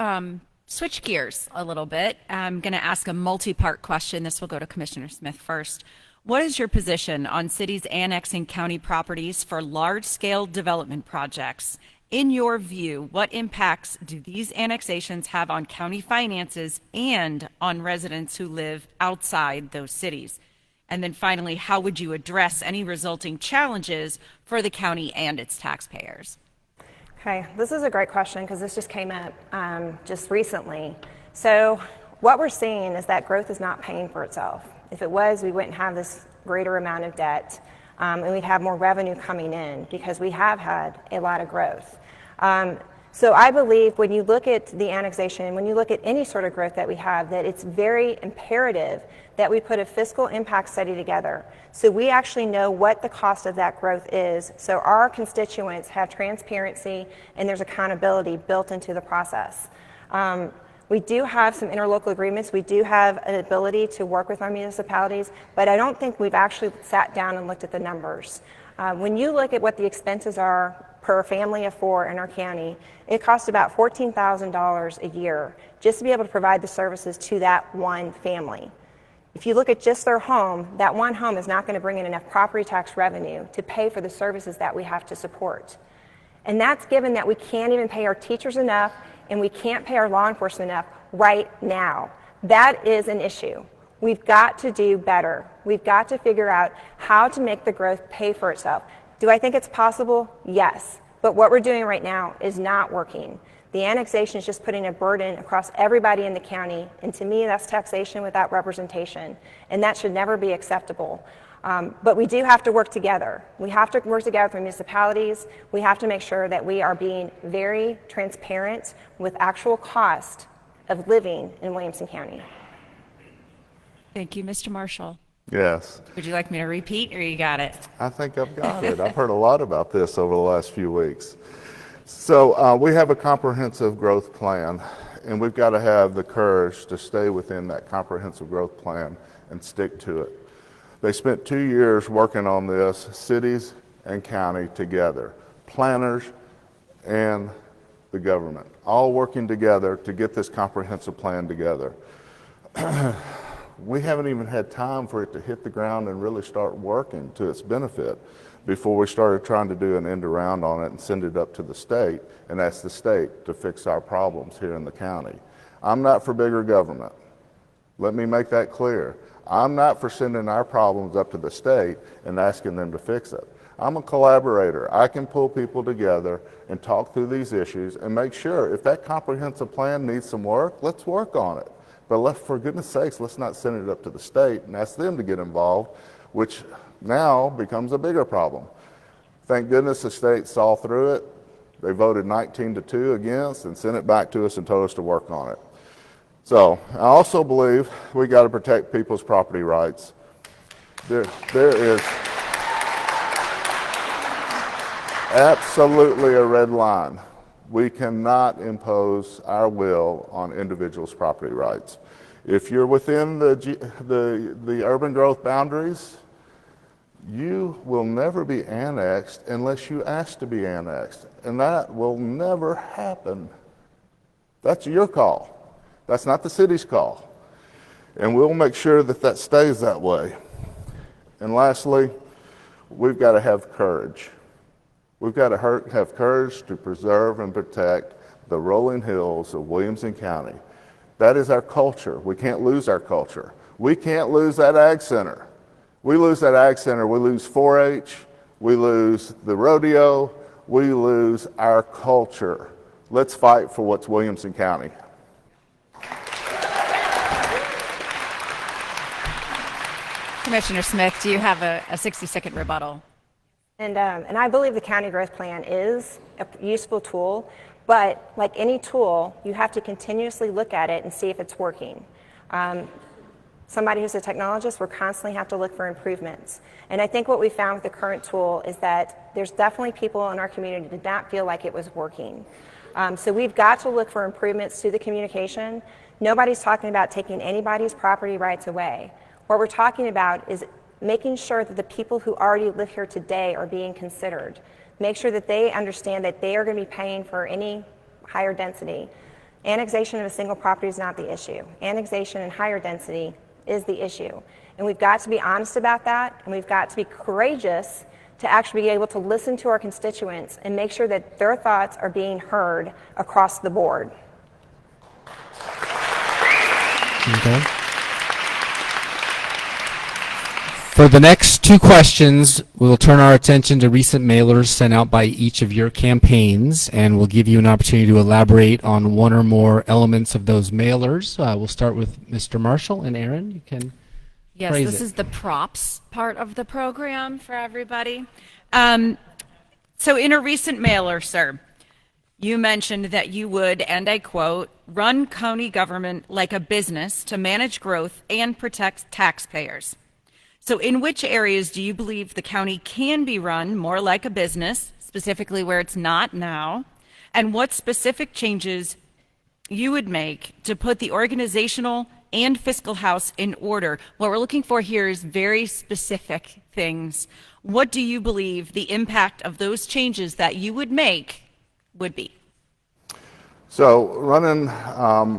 switch gears a little bit. I'm going to ask a multi-part question. This will go to Commissioner Smith first. What is your position on cities annexing county properties for large-scale development projects? In your view, what impacts do these annexations have on county finances and on residents who live outside those cities? And then finally, how would you address any resulting challenges for the county and its taxpayers? Okay, this is a great question because this just came up just recently. So what we're seeing is that growth is not paying for itself. If it was, we wouldn't have this greater amount of debt, and we'd have more revenue coming in because we have had a lot of growth. So I believe when you look at the annexation, when you look at any sort of growth that we have, that it's very imperative that we put a fiscal impact study together so we actually know what the cost of that growth is, so our constituents have transparency and there's accountability built into the process. We do have some interlocal agreements. We do have an ability to work with our municipalities, but I don't think we've actually sat down and looked at the numbers. When you look at what the expenses are per family of 4 in our county, it costs about $14,000 a year just to be able to provide the services to that one family. If you look at just their home, that one home is not going to bring in enough property tax revenue to pay for the services that we have to support. And that's given that we can't even pay our teachers enough and we can't pay our law enforcement enough right now. That is an issue. We've got to do better. We've got to figure out how to make the growth pay for itself. Do I think it's possible? Yes. But what we're doing right now is not working. The annexation is just putting a burden across everybody in the county, and to me, that's taxation without representation, and that should never be acceptable. But we do have to work together. We have to work together with municipalities. We have to make sure that we are being very transparent with actual cost of living in Williamson County. Thank you, Mr. Marshall. Yes, Would you like me to repeat, or you got it? I think I've got it. I've heard a lot about this over the last few weeks. So we have a comprehensive growth plan, and we've got to have the courage to stay within that comprehensive growth plan and stick to it. They spent 2 years working on this, cities and county together, planners and the government, all working together to get this comprehensive plan together. We haven't even had time for it to hit the ground and really start working to its benefit before we started trying to do an end around on it and send it up to the state and ask the state to fix our problems here in the county. I'm not for bigger government. Let me make that clear. I'm not for sending our problems up to the state and asking them to fix it. I'm a collaborator. I can pull people together and talk through these issues and make sure if that comprehensive plan needs some work, let's work on it. But for goodness sakes, let's not send it up to the state and ask them to get involved, which now becomes a bigger problem. Thank goodness the state saw through it. They voted 19-2 against and sent it back to us and told us to work on it. So I also believe we got to protect people's property rights. There is absolutely a red line. We cannot impose our will on individuals' property rights. If you're within the urban growth boundaries, you will never be annexed unless you ask to be annexed, and that will never happen. That's your call. That's not the city's call, and we'll make sure that that stays that way. And lastly, we've got to have courage. We've got to have courage to preserve and protect the rolling hills of Williamson County. That is our culture. We can't lose our culture. We can't lose that ag center. We lose that ag center, we lose 4-H, we lose the rodeo, we lose our culture. Let's fight for what's Williamson County. Commissioner Smith, do you have a 60-second rebuttal? And I believe the county growth plan is a useful tool, but like any tool, you have to continuously look at it and see if it's working. Somebody who's a technologist will constantly have to look for improvements. And I think what we found with the current tool is that there's definitely people in our community who did not feel like it was working. So we've got to look for improvements to the communication. Nobody's talking about taking anybody's property rights away. What we're talking about is making sure that the people who already live here today are being considered. Make sure that they understand that they are going to be paying for any higher density. Annexation of a single property is not the issue. Annexation and higher density is the issue. And we've got to be honest about that, and we've got to be courageous to actually be able to listen to our constituents and make sure that their thoughts are being heard across the board. Okay. For the next 2 questions, we'll turn our attention to recent mailers sent out by each of your campaigns, and we'll give you an opportunity to elaborate on one or more elements of those mailers. We'll start with Mr. Marshall, and Aaron, you can Yes, praise this it. is the props part of the program for everybody. So in a recent mailer, sir, You mentioned that you would, and I quote, run county government like a business to manage growth and protect taxpayers. So in which areas do you believe the county can be run more like a business, specifically where it's not now? And what specific changes you would make to put the organizational and fiscal house in order? What we're looking for here is very specific things. What do you believe the impact of those changes that you would make would be? So running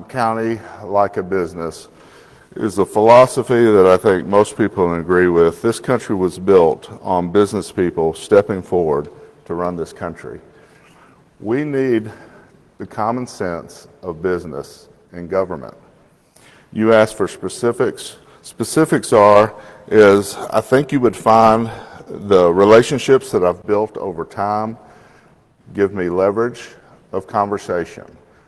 county like a business is a philosophy that I think most people agree with. This country was built on business people stepping forward to run this country. We need the common sense of business and government. You asked for specifics. Specifics is I think you would find the relationships that I've built over time give me leverage of conversation.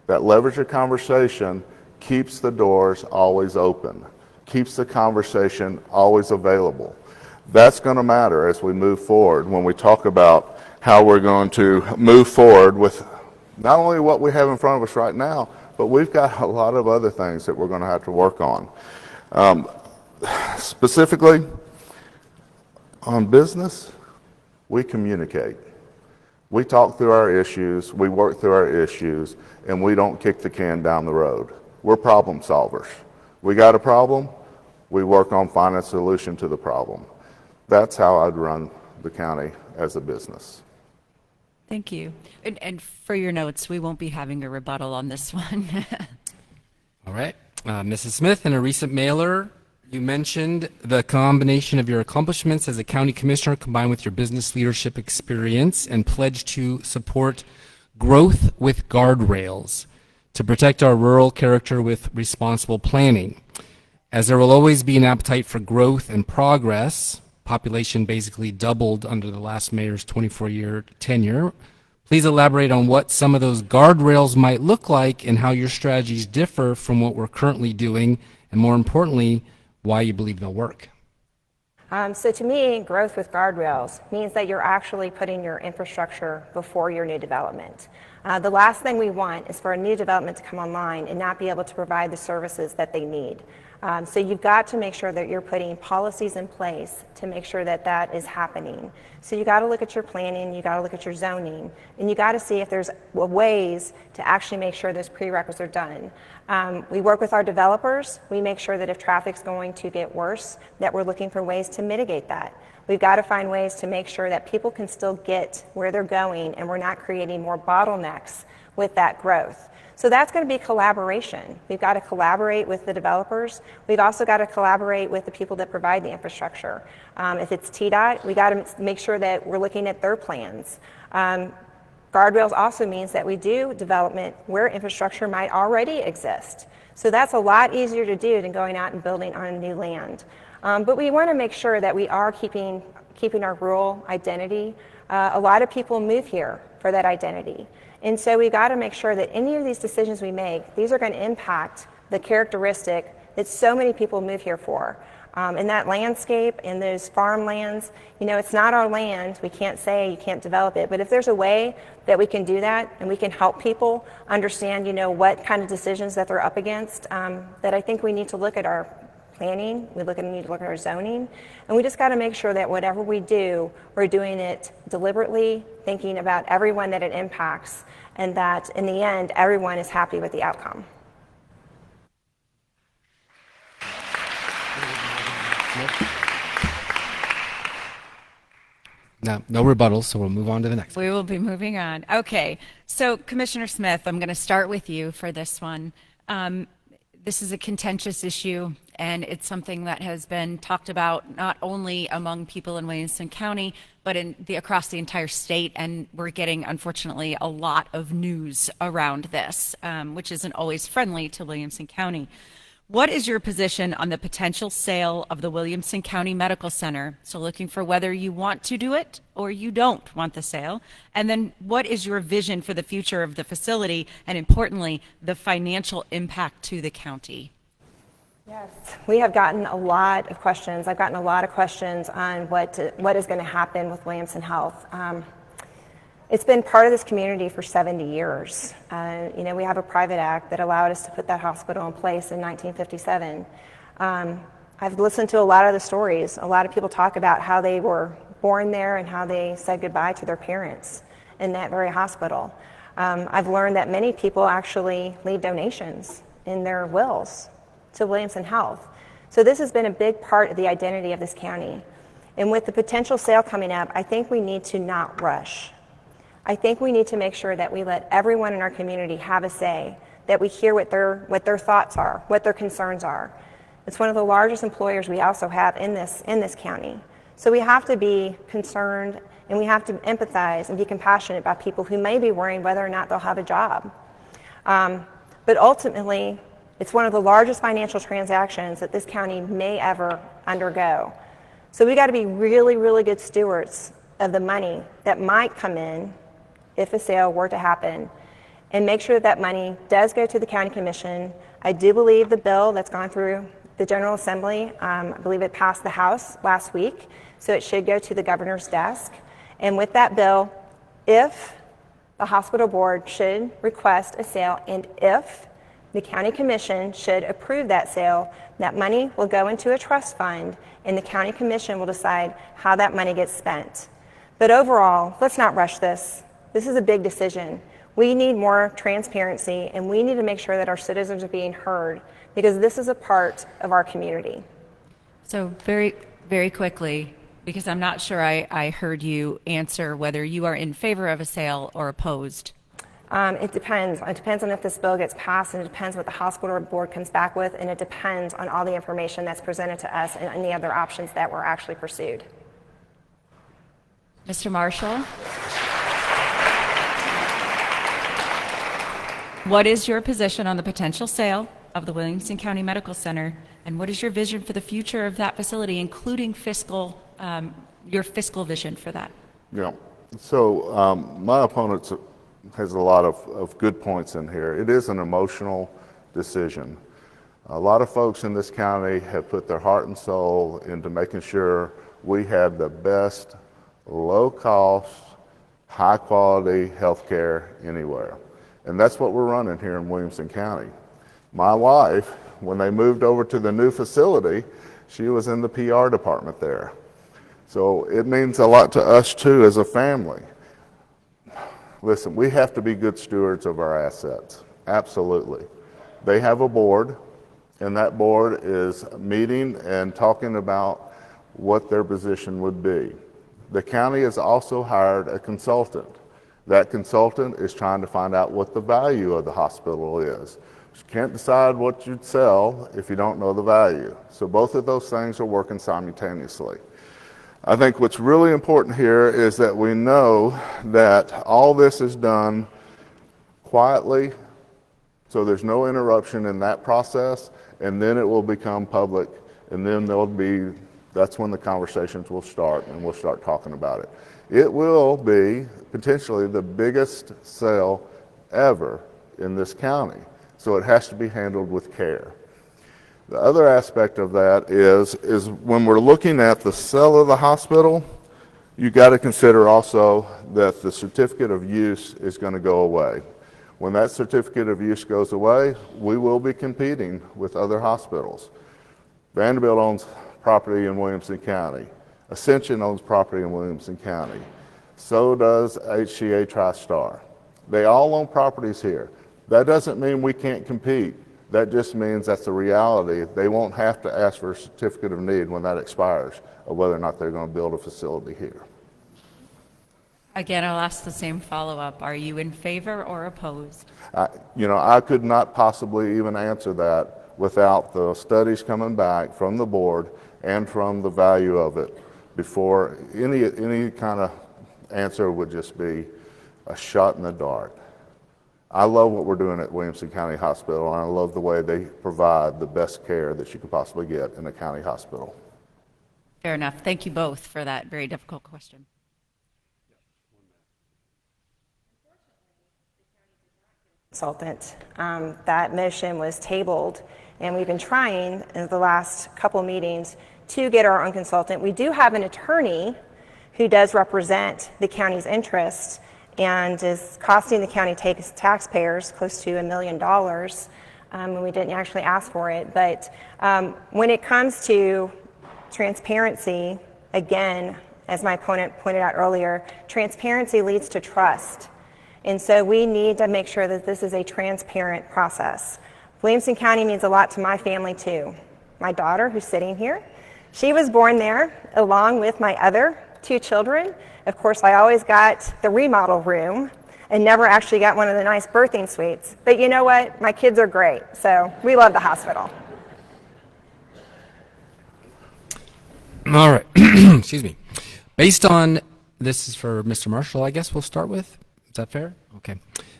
That leverage of conversation keeps the doors always open, keeps the conversation always available. That's going to matter as we move forward when we talk about how we're going to move forward with not only what we have in front of us right now, but we've got a lot of other things that we're going to have to work on. Specifically, on business, we communicate. We talk through our issues, we work through our issues, and we don't kick the can down the road. We're problem solvers. We got a problem, we work on finding a solution to the problem. That's how I'd run the county as a business. Thank you. And for your notes, we won't be having a rebuttal on this one. All right. Mrs. Smith, in a recent mailer, you mentioned the combination of your accomplishments as a county commissioner combined with your business leadership experience and pledged to support growth with guardrails to protect our rural character with responsible planning. As there will always be an appetite for growth and progress, population basically doubled under the last mayor's 24-year tenure. Please elaborate on what some of those guardrails might look like and how your strategies differ from what we're currently doing, and more importantly, why you believe they'll work. So to me, growth with guardrails means that you're actually putting your infrastructure before your new development. The last thing we want is for a new development to come online and not be able to provide the services that they need. So you've got to make sure that you're putting policies in place to make sure that that is happening. So you got to look at your planning, you got to look at your zoning, and you got to see if there's ways to actually make sure those prerequisites are done. We work with our developers. We make sure that if traffic's going to get worse, that we're looking for ways to mitigate that. We've got to find ways to make sure that people can still get where they're going and we're not creating more bottlenecks with that growth. So that's going to be collaboration. We've got to collaborate with the developers. We've also got to collaborate with the people that provide the infrastructure. If it's TDOT, we got to make sure that we're looking at their plans. Guardrails also means that we do development where infrastructure might already exist. So that's a lot easier to do than going out and building on new land. But we want to make sure that we are keeping our rural identity. A lot of people move here for that identity. And so we got to make sure that any of these decisions we make, these are going to impact the characteristic that so many people move here for. In that landscape, in those farmlands, it's not our land. We can't say you can't develop it. But if there's a way that we can do that and we can help people understand, what kind of decisions that they're up against, that I think we need to look at our planning, we need to look at our zoning, and we just got to make sure that whatever we do, we're doing it deliberately, thinking about everyone that it impacts, and that in the end, everyone is happy with the outcome. No rebuttals, so we'll move on to the next one. We will be moving on. Okay, so Commissioner Smith, I'm going to start with you for this one. This is a contentious issue, and it's something that has been talked about not only among people in Williamson County, but across the entire state, and we're getting, unfortunately, a lot of news around this, which isn't always friendly to Williamson County. What is your position on the potential sale of the Williamson County Medical Center? So looking for whether you want to do it or you don't want the sale. And then what is your vision for the future of the facility and, importantly, the financial impact to the county? Yes, we have gotten a lot of questions. I've gotten a lot of questions on what is going to happen with Williamson Health. It's been part of this community for 70 years. We have a private act that allowed us to put that hospital in place in 1957. I've listened to a lot of the stories. A lot of people talk about how they were born there and how they said goodbye to their parents in that very hospital. I've learned that many people actually leave donations in their wills to Williamson Health. So this has been a big part of the identity of this county. And with the potential sale coming up, I think we need to not rush. I think we need to make sure that we let everyone in our community have a say, that we hear what their thoughts are, what their concerns are. It's one of the largest employers we also have in this county. So we have to be concerned and we have to empathize and be compassionate about people who may be worrying whether or not they'll have a job. But ultimately, it's one of the largest financial transactions that this county may ever undergo. So we got to be really, really good stewards of the money that might come in if a sale were to happen, and make sure that money does go to the county commission. I do believe the bill that's gone through the General Assembly, I believe it passed the House last week, so it should go to the governor's desk. And with that bill, if the hospital board should request a sale and if the county commission should approve that sale, that money will go into a trust fund and the county commission will decide how that money gets spent. But overall, let's not rush this. This is a big decision. We need more transparency and we need to make sure that our citizens are being heard because this is a part of our community. So very, very quickly, because I'm not sure I heard you answer whether you are in favor of a sale or opposed. It depends. It depends on if this bill gets passed, and it depends what the hospital board comes back with, and it depends on all the information that's presented to us and any other options that were actually pursued. Mr. Marshall? What is your position on the potential sale of the Williamson County Medical Center, and what is your vision for the future of that facility, including your fiscal vision for that? Yeah. So my opponent has a lot of good points in here. It is an emotional decision. A lot of folks in this county have put their heart and soul into making sure we have the best, low-cost, high-quality health care anywhere. And that's what we're running here in Williamson County. My wife, when they moved over to the new facility, she was in the PR department there. So it means a lot to us too as a family. Listen, we have to be good stewards of our assets. Absolutely. They have a board, and that board is meeting and talking about what their position would be. The county has also hired a consultant. That consultant is trying to find out what the value of the hospital is. You can't decide what you'd sell if you don't know the value. So both of those things are working simultaneously. I think what's really important here is that we know that all this is done quietly, so there's no interruption in that process, and then it will become public, and then that's when the conversations will start, and we'll start talking about it. It will be potentially the biggest sale ever in this county, so it has to be handled with care. The other aspect of that is when we're looking at the sale of the hospital, you got to consider also that the certificate of use is going to go away. When that certificate of use goes away, we will be competing with other hospitals. Vanderbilt owns property in Williamson County. Ascension owns property in Williamson County. So does HCA TriStar. They all own properties here. That doesn't mean we can't compete. That just means that's the reality. They won't have to ask for a certificate of need when that expires of whether or not they're going to build a facility here. Again, I'll ask the same follow-up. Are you in favor or opposed? I could not possibly even answer that without the studies coming back from the board and from the value of it before any kind of answer would just be a shot in the dark. I love what we're doing at Williamson County Hospital, and I love the way they provide the best care that you could possibly get in a county hospital. Fair enough. Thank you both for that very difficult question. Consultant. That motion was tabled, and we've been trying in the last couple meetings to get our own consultant. We do have an attorney who does represent the county's interests, and is costing the county taxpayers close to $1 million, and we didn't actually ask for it. But when it comes to transparency, again, as my opponent pointed out earlier, transparency leads to trust. And so we need to make sure that this is a transparent process. Williamson County means a lot to my family too. My daughter, who's sitting here, she was born there along with my other 2 children. Of course, I always got the remodel room and never actually got one of the nice birthing suites. But you know what? My kids are great, so we love the hospital. All right. Excuse me. Based on, this is for Mr. Marshall, I guess we'll start with. Is that fair? Okay.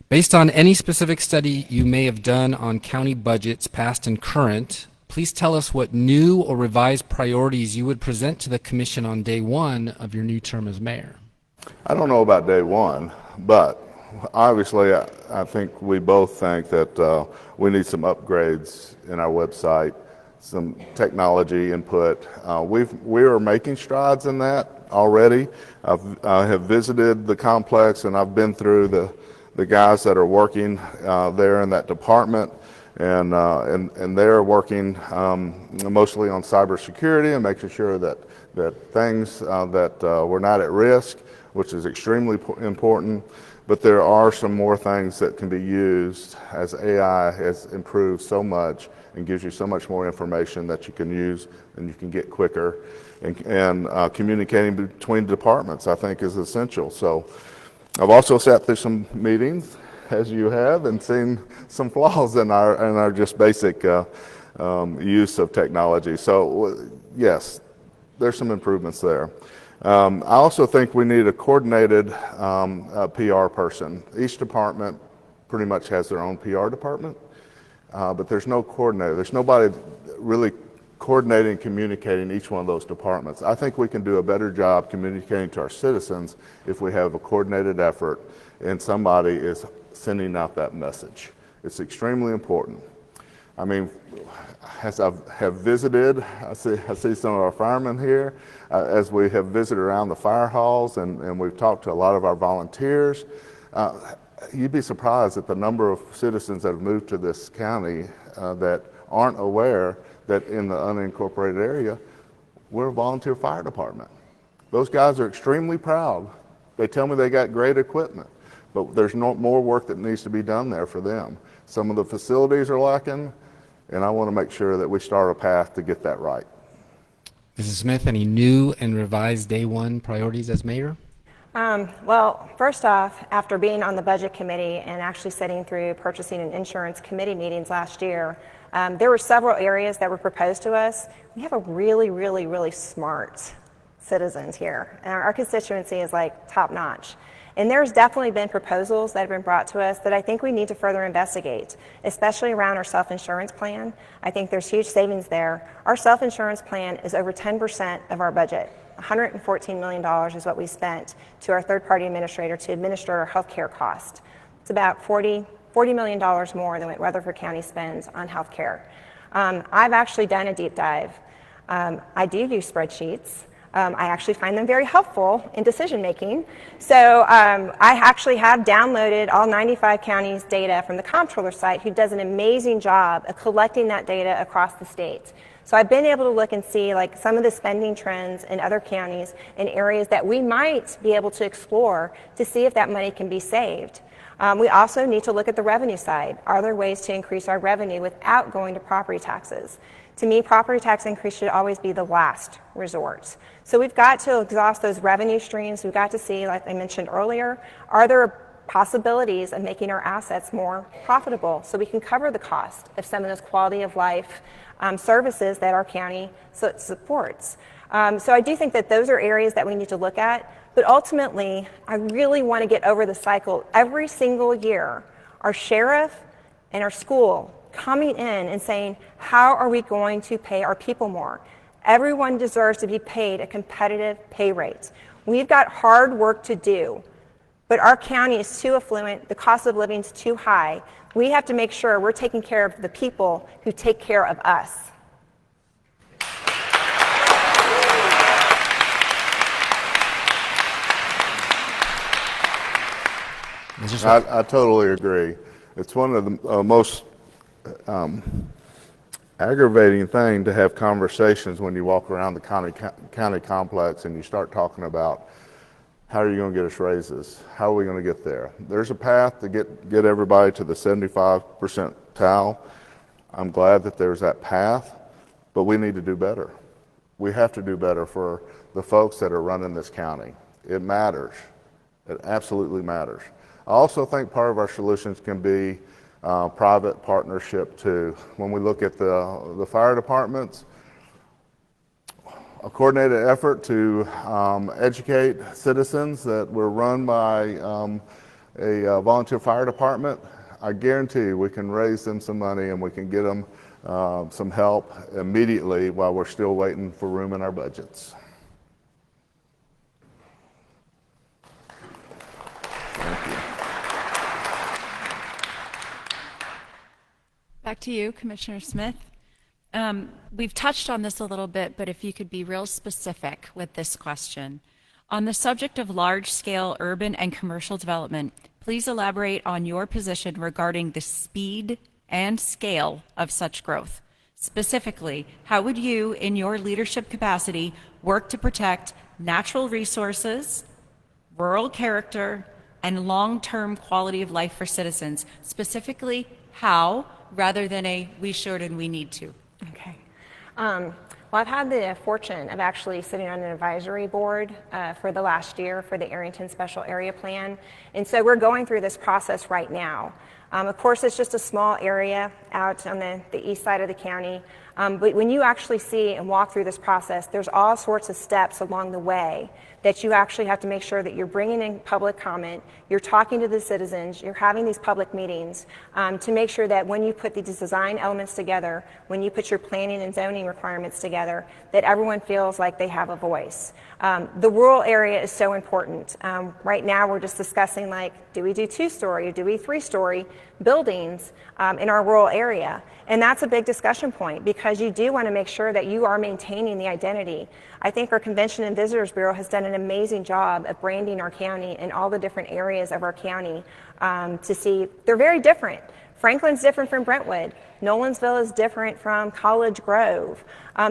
Based on any specific study you may have done on county budgets, past and current, please tell us what new or revised priorities you would present to the commission on day 1 of your new term as mayor. I don't know about day 1, but obviously I think we both think that we need some upgrades in our website, some technology input. We are making strides in that already. I have visited the complex, and I've been through the guys that are working there in that department, and they're working mostly on cybersecurity and making sure that things that we're not at risk, which is extremely important. But there are some more things that can be used as AI has improved so much and gives you so much more information that you can use and you can get quicker. And communicating between departments, I think, is essential. So I've also sat through some meetings, as you have, and seen some flaws in our just basic use of technology. So yes, there's some improvements there. I also think we need a coordinated PR person. Each department pretty much has their own PR department, but there's no coordinator. There's nobody really coordinating and communicating each one of those departments. I think we can do a better job communicating to our citizens if we have a coordinated effort and somebody is sending out that message. It's extremely important. I mean, as I have visited, I see some of our firemen here, as we have visited around the fire halls and we've talked to a lot of our volunteers, you'd be surprised at the number of citizens that have moved to this county that aren't aware that in the unincorporated area, we're a volunteer fire department. Those guys are extremely proud. They tell me they got great equipment, but there's more work that needs to be done there for them. Some of the facilities are lacking, and I want to make sure that we start a path to get that right. Mrs. Smith, any new and revised day 1 priorities as mayor? Well, first off, after being on the budget committee and actually sitting through purchasing and insurance committee meetings last year, there were several areas that were proposed to us. We have a really, really, really smart citizens here, and our constituency is like top notch. And there's definitely been proposals that have been brought to us that I think we need to further investigate, especially around our self-insurance plan. I think there's huge savings there. Our self-insurance plan is over 10% of our budget. $114 million is what we spent to our third-party administrator to administer our health care cost. It's about $40 million more than what Rutherford County spends on health care. I've actually done a deep dive. I do use spreadsheets. I actually find them very helpful in decision making. So I actually have downloaded all 95 counties' data from the comptroller site, who does an amazing job of collecting that data across the state. So I've been able to look and see like some of the spending trends in other counties and areas that we might be able to explore to see if that money can be saved. We also need to look at the revenue side. Are there ways to increase our revenue without going to property taxes? To me, property tax increase should always be the last resort. So we've got to exhaust those revenue streams. We've got to see, like I mentioned earlier, are there possibilities of making our assets more profitable so we can cover the cost of some of those quality of life services that our county supports. So I do think that those are areas that we need to look at. But ultimately, I really want to get over the cycle every single year. Our sheriff and our school coming in and saying, how are we going to pay our people more? Everyone deserves to be paid a competitive pay rate. We've got hard work to do, but our county is too affluent, the cost of living is too high. We have to make sure we're taking care of the people who take care of us. Mr. Smith. I totally agree. It's one of the most aggravating thing to have conversations when you walk around the county complex and you start talking about how are you going to get us raises? How are we going to get there? There's a path to get everybody to the 75% tile. I'm glad that there's that path, but we need to do better. We have to do better for the folks that are running this county. It matters. It absolutely matters. I also think part of our solutions can be private partnership too. When we look at the fire departments, a coordinated effort to educate citizens that we're run by a volunteer fire department, I guarantee we can raise them some money and we can get them some help immediately while we're still waiting for room in our budgets. Thank you. Back to you, Commissioner Smith. We've touched on this a little bit, but if you could be real specific with this question. On the subject of large-scale urban and commercial development, please elaborate on your position regarding the speed and scale of such growth. Specifically, how would you, in your leadership capacity, work to protect natural resources, rural character, and long-term quality of life for citizens? Specifically, how, rather than a we should and we need to. Okay. Well, I've had the fortune of actually sitting on an advisory board for the last year for the Arrington Special Area Plan. And so we're going through this process right now. Of course, it's just a small area out on the east side of the county. But when you actually see and walk through this process, there's all sorts of steps along the way that you actually have to make sure that you're bringing in public comment, you're talking to the citizens, you're having these public meetings to make sure that when you put these design elements together, when you put your planning and zoning requirements together, that everyone feels like they have a voice. The rural area is so important. Right now we're just discussing, like, do we do 2-story, do we 3-story buildings in our rural area? And that's a big discussion point because you do want to make sure that you are maintaining the identity. I think our Convention and Visitors Bureau has done an amazing job of branding our county and all the different areas of our county to see they're very different. Franklin's different from Brentwood. Nolensville is different from College Grove.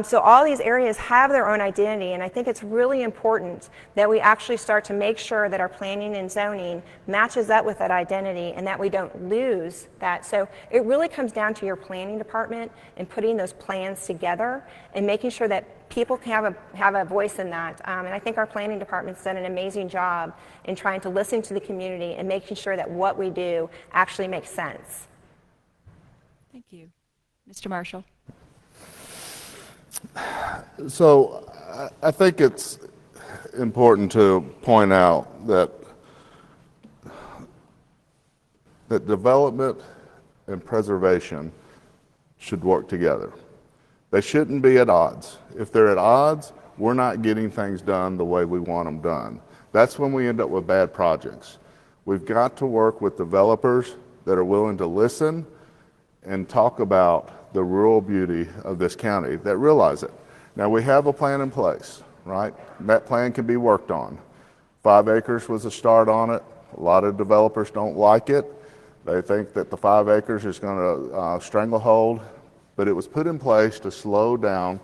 So all these areas have their own identity, and I think it's really important that we actually start to make sure that our planning and zoning matches up with that identity and that we don't lose that. So it really comes down to your planning department and putting those plans together and making sure that people can have a voice in that. And I think our planning department's done an amazing job in trying to listen to the community and making sure that what we do actually makes sense. Thank you. Mr. Marshall. So I think it's important to point out that development and preservation should work together. They shouldn't be at odds. If they're at odds, we're not getting things done the way we want them done. That's when we end up with bad projects. We've got to work with developers that are willing to listen and talk about the rural beauty of this county, that realize it. Now, we have a plan in place, right? That plan can be worked on. 5 acres was a start on it. A lot of developers don't like it. They think that the 5 acres is going to stranglehold, but it was put in place to slow down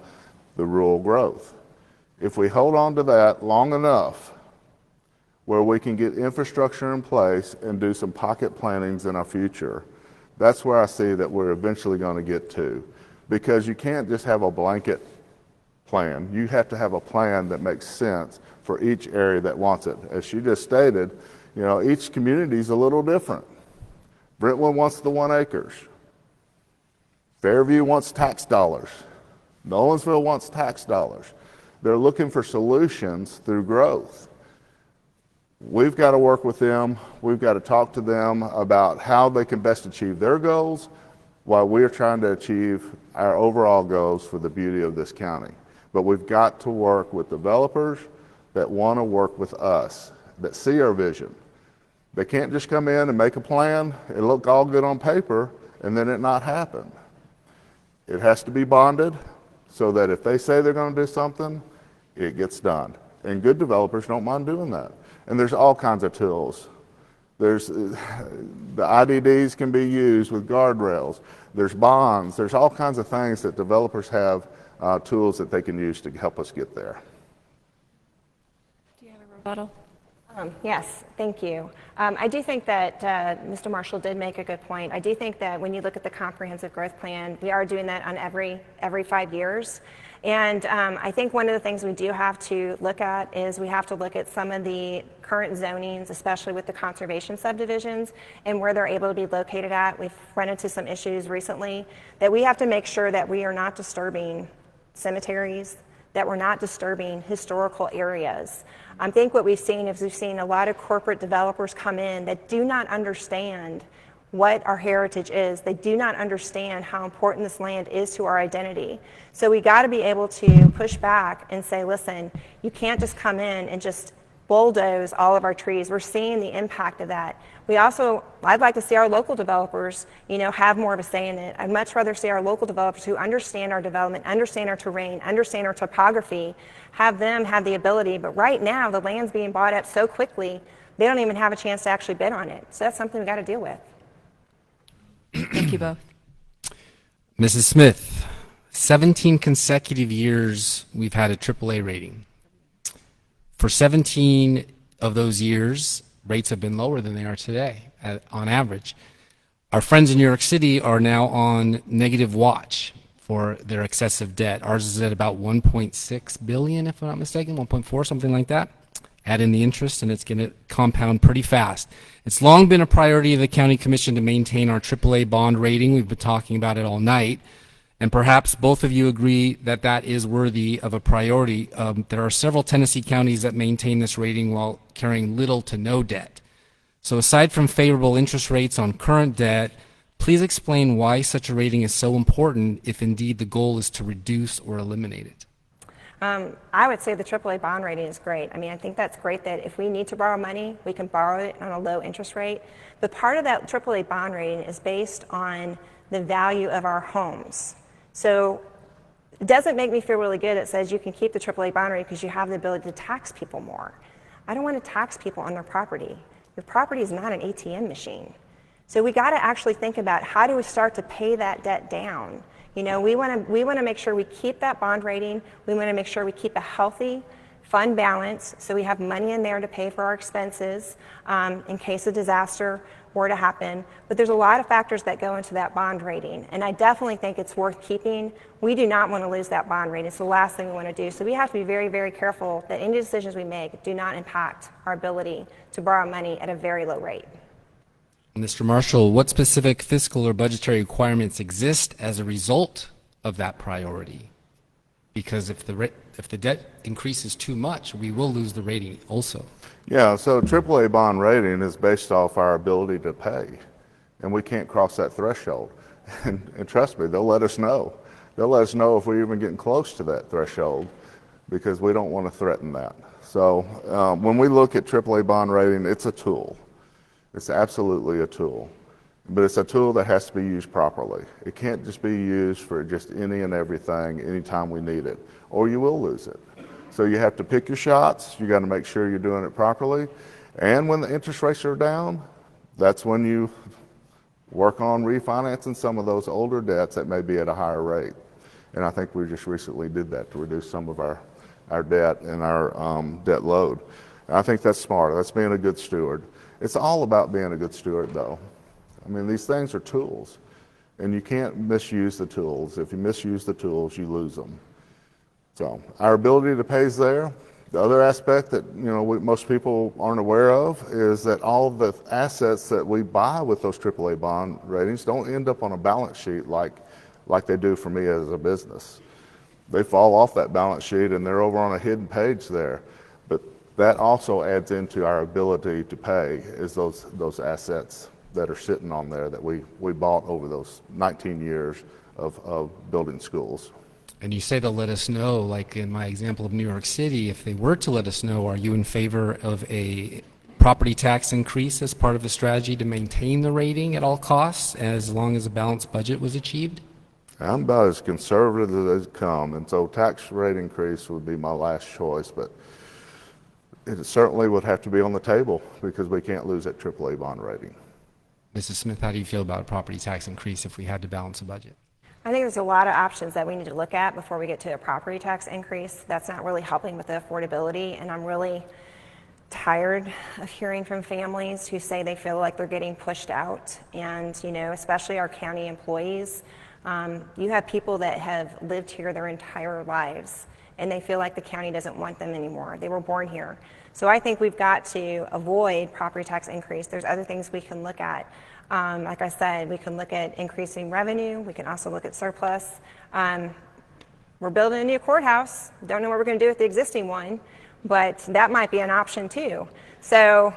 the rural growth. If we hold on to that long enough, where we can get infrastructure in place and do some pocket plannings in our future, that's where I see that we're eventually going to get to. Because you can't just have a blanket plan. You have to have a plan that makes sense for each area that wants it. As she just stated, each community is a little different. Brentwood wants the 1 acres. Fairview wants tax dollars. Nolensville wants tax dollars. They're looking for solutions through growth. We've got to work with them. We've got to talk to them about how they can best achieve their goals while we're trying to achieve our overall goals for the beauty of this county. But we've got to work with developers that want to work with us, that see our vision. They can't just come in and make a plan and look all good on paper and then it not happen. It has to be bonded so that if they say they're going to do something, it gets done. And good developers don't mind doing that. And there's all kinds of tools There's the IDDs can be used with guardrails. There's bonds. There's all kinds of things that developers have tools that they can use to help us get there. Do you have a rebuttal? Yes, thank you. I do think that Mr. Marshall did make a good point. I do think that when you look at the comprehensive growth plan, we are doing that on every 5 years. And I think one of the things we do have to look at is we have to look at some of the current zonings, especially with the conservation subdivisions and where they're able to be located at. We've run into some issues recently that we have to make sure that we are not disturbing cemeteries, that we're not disturbing historical areas. I think what we've seen is we've seen a lot of corporate developers come in that do not understand what our heritage is. They do not understand how important this land is to our identity. So we got to be able to push back and say, listen, you can't just come in and just bulldoze all of our trees. We're seeing the impact of that. I'd like to see our local developers, have more of a say in it. I'd much rather see our local developers who understand our development, understand our terrain, understand our topography, have them have the ability. But right now, the land's being bought up so quickly, they don't even have a chance to actually bid on it. So that's something we got to deal with. Thank you both. Mrs. Smith, 17 consecutive years we've had a AAA rating. For 17 of those years, rates have been lower than they are today, on average. Our friends in New York City are now on negative watch for their excessive debt. Ours is at about 1.6 billion, if I'm not mistaken, 1.4, something like that. Add in the interest, and it's going to compound pretty fast. It's long been a priority of the County Commission to maintain our AAA bond rating. We've been talking about it all night. And perhaps both of you agree that that is worthy of a priority. There are several Tennessee counties that maintain this rating while carrying little to no debt. So aside from favorable interest rates on current debt, please explain why such a rating is so important if indeed the goal is to reduce or eliminate it. I would say the AAA bond rating is great. I think that's great that if we need to borrow money, we can borrow it on a low interest rate. But part of that AAA bond rating is based on the value of our homes. So it doesn't make me feel really good. It says you can keep the AAA bond rating because you have the ability to tax people more. I don't want to tax people on their property. Your property is not an ATM machine. So we got to actually think about how do we start to pay that debt down. We want to make sure we keep that bond rating. We want to make sure we keep a healthy fund balance so we have money in there to pay for our expenses in case a disaster were to happen. But there's a lot of factors that go into that bond rating, and I definitely think it's worth keeping. We do not want to lose that bond rating. It's the last thing we want to do. So we have to be very, very careful that any decisions we make do not impact our ability to borrow money at a very low rate. Mr. Marshall, what specific fiscal or budgetary requirements exist as a result of that priority? Because if the debt increases too much, we will lose the rating also. Yeah, so AAA bond rating is based off our ability to pay, and we can't cross that threshold. And trust me, they'll let us know. They'll let us know if we're even getting close to that threshold because we don't want to threaten that. So when we look at AAA bond rating, it's a tool. It's absolutely a tool, but it's a tool that has to be used properly. It can't just be used for just any and everything anytime we need it, or you will lose it. So you have to pick your shots. You got to make sure you're doing it properly. And when the interest rates are down, that's when you work on refinancing some of those older debts that may be at a higher rate. And I think we just recently did that to reduce some of our debt and our debt load. And I think that's smart. That's being a good steward. It's all about being a good steward, though. These things are tools, and you can't misuse the tools. If you misuse the tools, you lose them. So our ability to pay is there. The other aspect that most people aren't aware of is that all of the assets that we buy with those AAA bond ratings don't end up on a balance sheet like they do for me as a business. They fall off that balance sheet, and they're over on a hidden page there. But that also adds into our ability to pay is those assets that are sitting on there that we bought over those 19 years of building schools. And you say they'll let us know, like in my example of New York City, if they were to let us know, are you in favor of a property tax increase as part of the strategy to maintain the rating at all costs as long as a balanced budget was achieved? I'm about as conservative as they come, and so tax rate increase would be my last choice, but it certainly would have to be on the table because we can't lose that AAA bond rating. Mrs. Smith, how do you feel about a property tax increase if we had to balance a budget? I think there's a lot of options that we need to look at before we get to a property tax increase. That's not really helping with the affordability, and I'm really tired of hearing from families who say they feel like they're getting pushed out, and especially our county employees. You have people that have lived here their entire lives, and they feel like the county doesn't want them anymore. They were born here. So I think we've got to avoid property tax increase. There's other things we can look at. Like I said, we can look at increasing revenue. We can also look at surplus. We're building a new courthouse. Don't know what we're going to do with the existing one, but that might be an option too. So,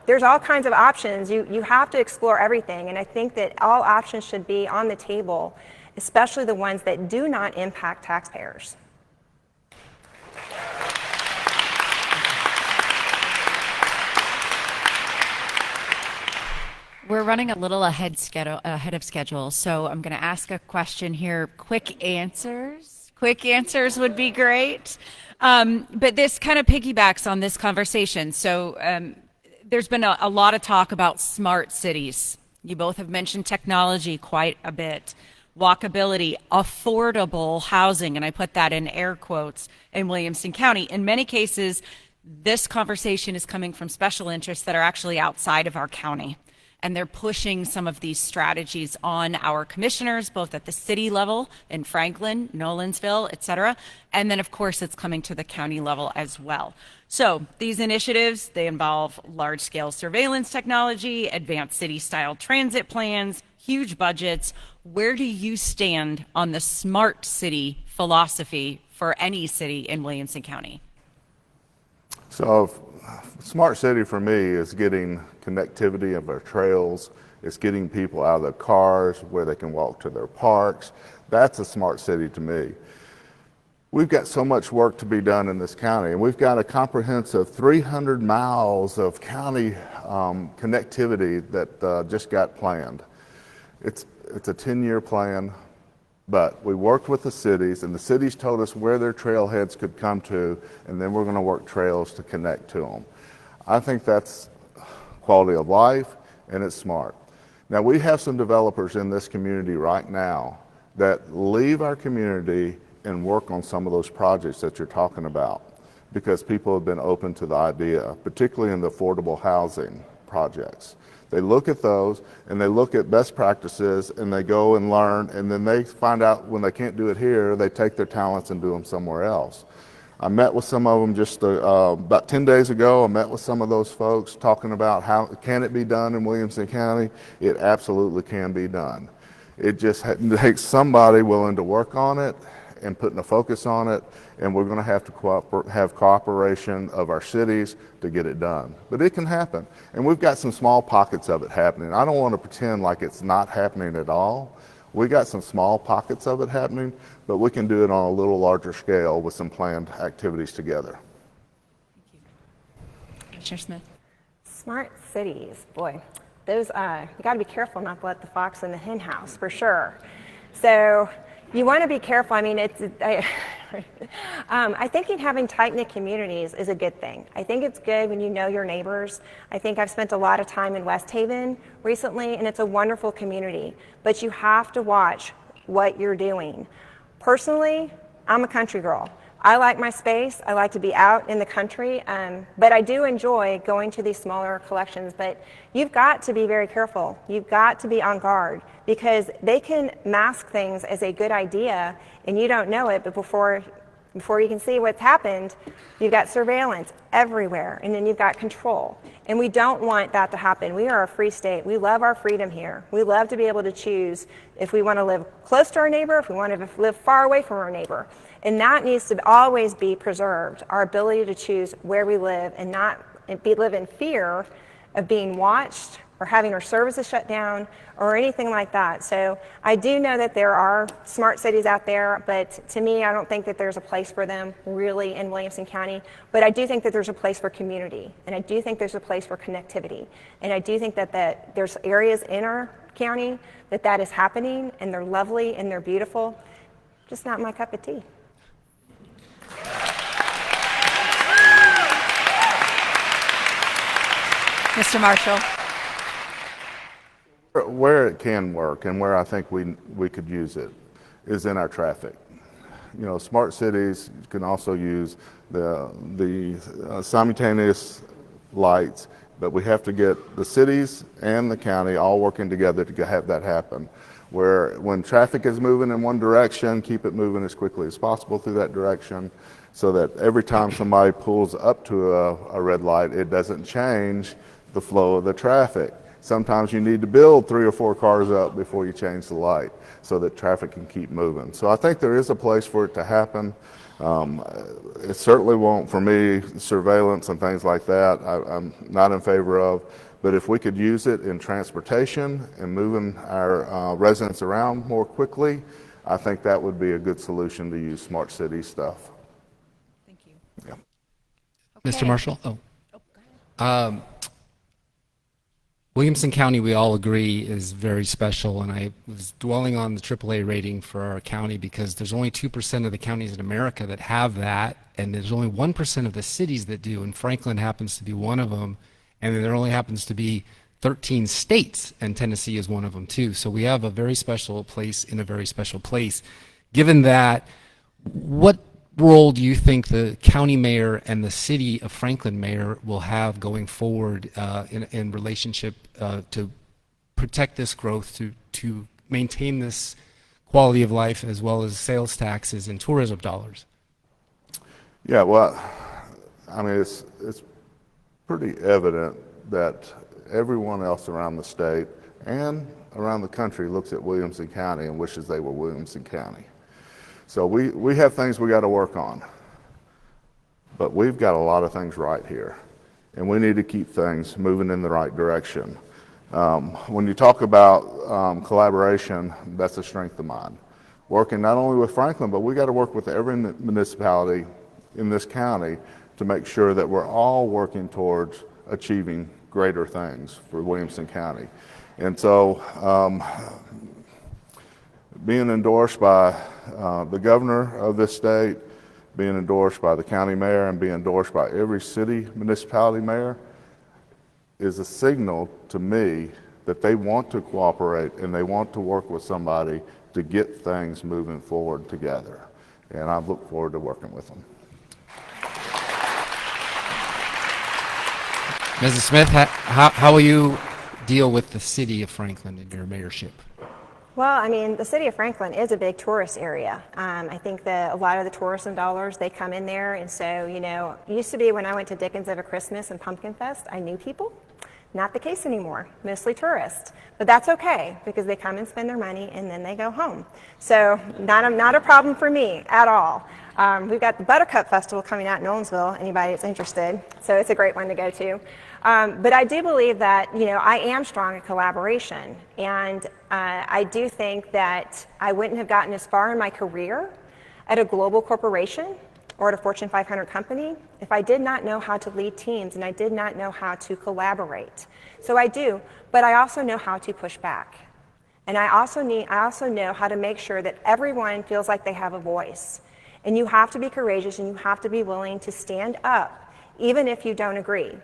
there's all kinds of options. You have to explore everything, and I think that all options should be on the table, especially the ones that do not impact taxpayers. We're running a little ahead of schedule, so I'm going to ask a question here. Quick answers would be great. But this kind of piggybacks on this conversation. So there's been a lot of talk about smart cities. You both have mentioned technology quite a bit, walkability, affordable housing, and I put that in air quotes, in Williamson County. In many cases, this conversation is coming from special interests that are actually outside of our county. And they're pushing some of these strategies on our commissioners, both at the city level in Franklin, Nolensville, et cetera. And then, of course, it's coming to the county level as well. So these initiatives, they involve large-scale surveillance technology, advanced city-style transit plans, huge budgets. Where do you stand on the smart city philosophy for any city in Williamson County? So smart city for me is getting connectivity of our trails. It's getting people out of their cars where they can walk to their parks. That's a smart city to me. We've got so much work to be done in this county, and we've got a comprehensive 300 miles of county connectivity that just got planned. It's a 10-year plan, but we worked with the cities, and the cities told us where their trailheads could come to, and then we're going to work trails to connect to them. I think that's quality of life, and it's smart. Now, we have some developers in this community right now that leave our community and work on some of those projects that you're talking about because people have been open to the idea, particularly in the affordable housing projects. They look at those and they look at best practices and they go and learn, and then they find out when they can't do it here, they take their talents and do them somewhere else. I met with some of them just about 10 days ago. I met with some of those folks talking about how can it be done in Williamson County. It absolutely can be done. It just takes somebody willing to work on it and putting a focus on it, and we're going to have to have cooperation of our cities to get it done. But it can happen, and we've got some small pockets of it happening. I don't want to pretend like it's not happening at all. We got some small pockets of it happening, but we can do it on a little larger scale with some planned activities together. Thank you. Commissioner Smith. Smart cities, boy, those you got to be careful not to let the fox in the hen house for sure. So you want to be careful. I mean, I think having tight-knit communities is a good thing. I think it's good when you know your neighbors. I think I've spent a lot of time in West Haven recently, and it's a wonderful community. But you have to watch what you're doing. Personally, I'm a country girl. I like my space. I like to be out in the country, but I do enjoy going to these smaller collections. But you've got to be very careful. You've got to be on guard because they can mask things as a good idea and you don't know it, but before you can see what's happened, you've got surveillance everywhere, and then you've got control. And we don't want that to happen. We are a free state. We love our freedom here. We love to be able to choose if we want to live close to our neighbor, if we want to live far away from our neighbor. And that needs to always be preserved, our ability to choose where we live and not live in fear of being watched or having our services shut down or anything like that. So I do know that there are smart cities out there, but to me, I don't think that there's a place for them really in Williamson County. But I do think that there's a place for community, and I do think there's a place for connectivity. And I do think that there's areas in our county that is happening, and they're lovely and they're beautiful. Just not my cup of tea. Mr. Marshall. Where it can work and where I think we could use it is in our traffic. You know, smart cities can also use the simultaneous lights, but we have to get the cities and the county all working together to have that happen. Where when traffic is moving in one direction, keep it moving as quickly as possible through that direction, so that every time somebody pulls up to a red light, it doesn't change the flow of the traffic. Sometimes you need to build 3 or 4 cars up before you change the light so that traffic can keep moving. So I think there is a place for it to happen. It certainly won't, for me, surveillance and things like that, I'm not in favor of. But if we could use it in transportation and moving our residents around more quickly, I think that would be a good solution to use smart city stuff. Thank you. Yeah. Mr. Okay. Marshall? Oh, go ahead. Williamson County, we all agree, is very special, and I was dwelling on the AAA rating for our county because there's only 2% of the counties in America that have that, and there's only 1% of the cities that do, and Franklin happens to be one of them, and then there only happens to be 13 states, and Tennessee is one of them too. So we have a very special place in a very special place. Given that, what role do you think the county mayor and the city of Franklin mayor will have going forward in relationship to protect this growth, to maintain this quality of life, as well as sales taxes and tourism dollars? Yeah, well, I mean, it's pretty evident that everyone else around the state and around the country looks at Williamson County and wishes they were Williamson County. So we have things we got to work on, but we've got a lot of things right here, and we need to keep things moving in the right direction. When you talk about collaboration, that's a strength of mine. Working not only with Franklin, but we got to work with every municipality in this county to make sure that we're all working towards achieving greater things for Williamson County. And so being endorsed by the governor of this state, being endorsed by the county mayor, and being endorsed by every city municipality mayor is a signal to me that they want to cooperate and they want to work with somebody to get things moving forward together. And I look forward to working with them. Mrs. Smith, how will you deal with the city of Franklin in your mayorship? Well, I mean, the city of Franklin is a big tourist area. I think that a lot of the tourism dollars, they come in there. And so, you know, it used to be when I went to Dickens Over Christmas and Pumpkin Fest, I knew people. Not the case anymore, mostly tourists. But that's okay, because they come and spend their money and then they go home. So not a problem for me at all. We've got the Buttercup Festival coming out in Nolensville, anybody that's interested. So it's a great one to go to. But I do believe that, you know, I am strong at collaboration. And I do think that I wouldn't have gotten as far in my career at a global corporation or at a Fortune 500 company if I did not know how to lead teams and I did not know how to collaborate. So I do, but I also know how to push back. And I also know how to make sure that everyone feels like they have a voice. And you have to be courageous and you have to be willing to stand up, even if you don't agree.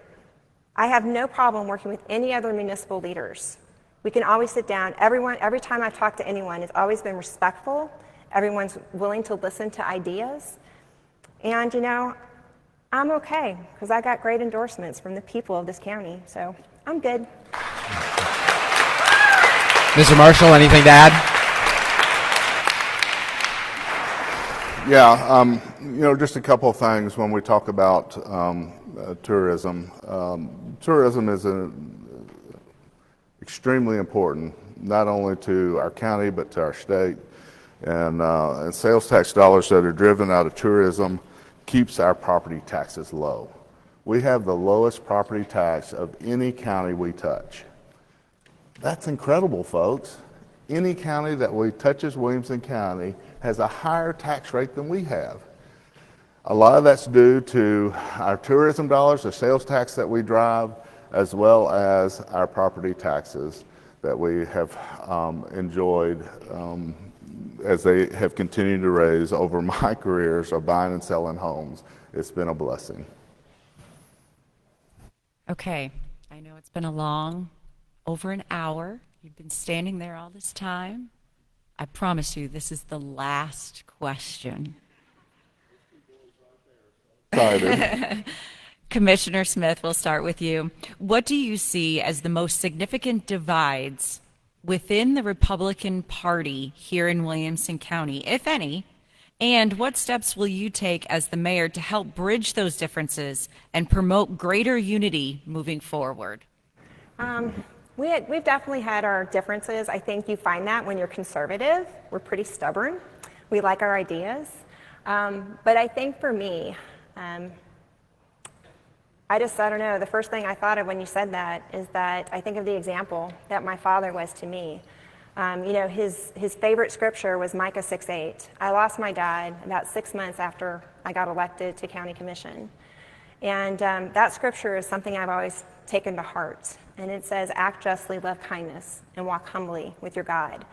I have no problem working with any other municipal leaders. We can always sit down. Every time I've talked to anyone, it's always been respectful. Everyone's willing to listen to ideas. And, you know, I'm okay, because I got great endorsements from the people of this county. So I'm good. Mr. Marshall, anything to add? Yeah, you know, just a couple of things when we talk about tourism. Tourism is extremely important, not only to our county, but to our state. And sales tax dollars that are driven out of tourism keeps our property taxes low. We have the lowest property tax of any county we touch. That's incredible, folks. Any county that we touches Williamson County has a higher tax rate than we have. A lot of that's due to our tourism dollars, the sales tax that we drive, as well as our property taxes that we have enjoyed as they have continued to raise over my careers of buying and selling homes. It's been a blessing. Okay. I know it's been over an hour. You've been standing there all this time. I promise you, this is the last question. Excited. Commissioner Smith, we'll start with you. What do you see as the most significant divides within the Republican Party here in Williamson County, if any? And what steps will you take as the mayor to help bridge those differences and promote greater unity moving forward? We've definitely had our differences. I think you find that when you're conservative. We're pretty stubborn. We like our ideas. But I think for me, I don't know, the first thing I thought of when you said that is that I think of the example that my father was to me. His favorite scripture was Micah 6:8. I lost my dad about 6 months after I got elected to county commission. And that scripture is something I've always taken to heart. And it says, act justly, love kindness, and walk humbly with your God.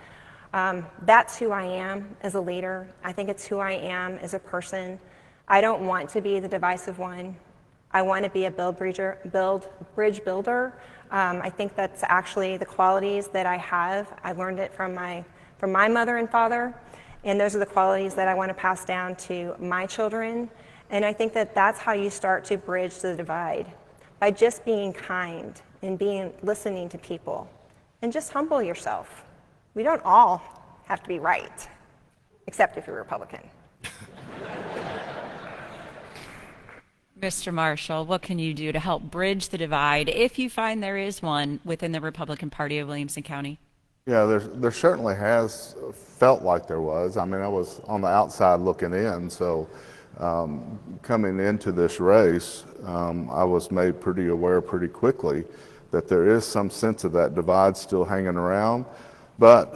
That's who I am as a leader. I think it's who I am as a person. I don't want to be the divisive one. I want to be a bridge builder. I think that's actually the qualities that I have. I learned it from my mother and father, and those are the qualities that I want to pass down to my children. And I think that that's how you start to bridge the divide, by just being kind and listening to people, and just humble yourself. We don't all have to be right, except if you're Republican. Mr. Marshall, what can you do to help bridge the divide, if you find there is one, within the Republican Party of Williamson County? Yeah, there certainly has felt like there was. I mean, I was on the outside looking in, so coming into this race, I was made pretty aware pretty quickly that there is some sense of that divide still hanging around, but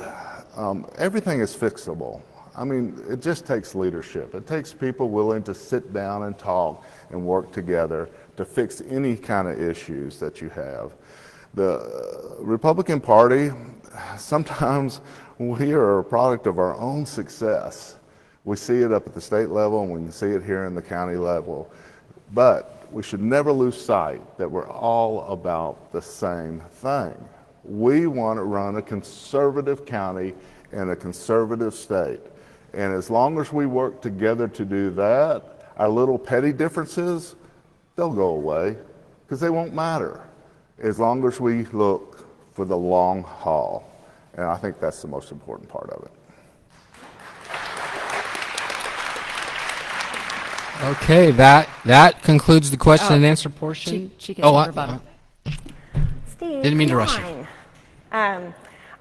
everything is fixable. I mean, it just takes leadership. It takes people willing to sit down and talk and work together to fix any kind of issues that you have. The Republican Party, sometimes we are a product of our own success. We see it up at the state level, and we can see it here in the county level. But we should never lose sight that we're all about the same thing. We want to run a conservative county and a conservative state. And as long as we work together to do that, our little petty differences, they'll go away because they won't matter as long as we look for the long haul. And I think that's the most important part of it. Okay, that concludes the question and answer portion. She gets a rebuttal. Steve, Didn't mean to come rush you. on.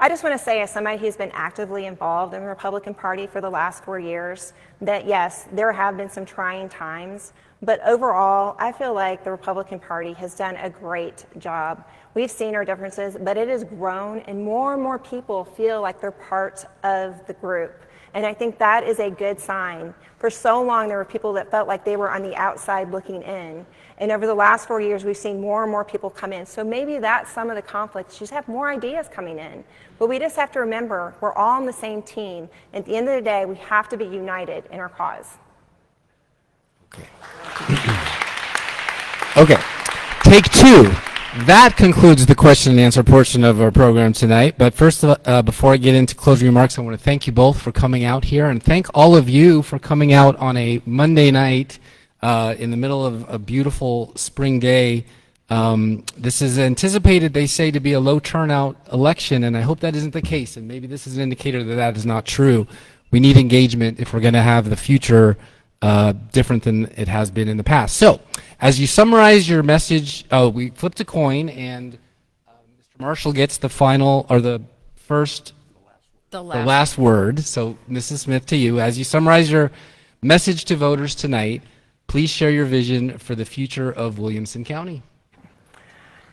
I just want to say, as somebody who's been actively involved in the Republican Party for the last 4 years, that yes, there have been some trying times, but overall, I feel like the Republican Party has done a great job. We've seen our differences, but it has grown, and more people feel like they're part of the group. And I think that is a good sign. For so long, there were people that felt like they were on the outside looking in. And over the last 4 years, we've seen more and more people come in. So maybe that's some of the conflicts. You just have more ideas coming in. But we just have to remember, we're all on the same team. At the end of the day, we have to be united in our cause. Okay, take two. That concludes the question and answer portion of our program tonight. But first, before I get into closing remarks, I want to thank you both for coming out here, and thank all of you for coming out on a Monday night in the middle of a beautiful spring day. This is anticipated, they say, to be a low turnout election, and I hope that isn't the case, and maybe this is an indicator that that is not true. We need engagement if we're going to have the future different than it has been in the past. So, as you summarize your message, we flipped a coin, and Mr. Marshall gets the final, or the last word. So, Mrs. Smith, to you, as you summarize your message to voters tonight, please share your vision for the future of Williamson County.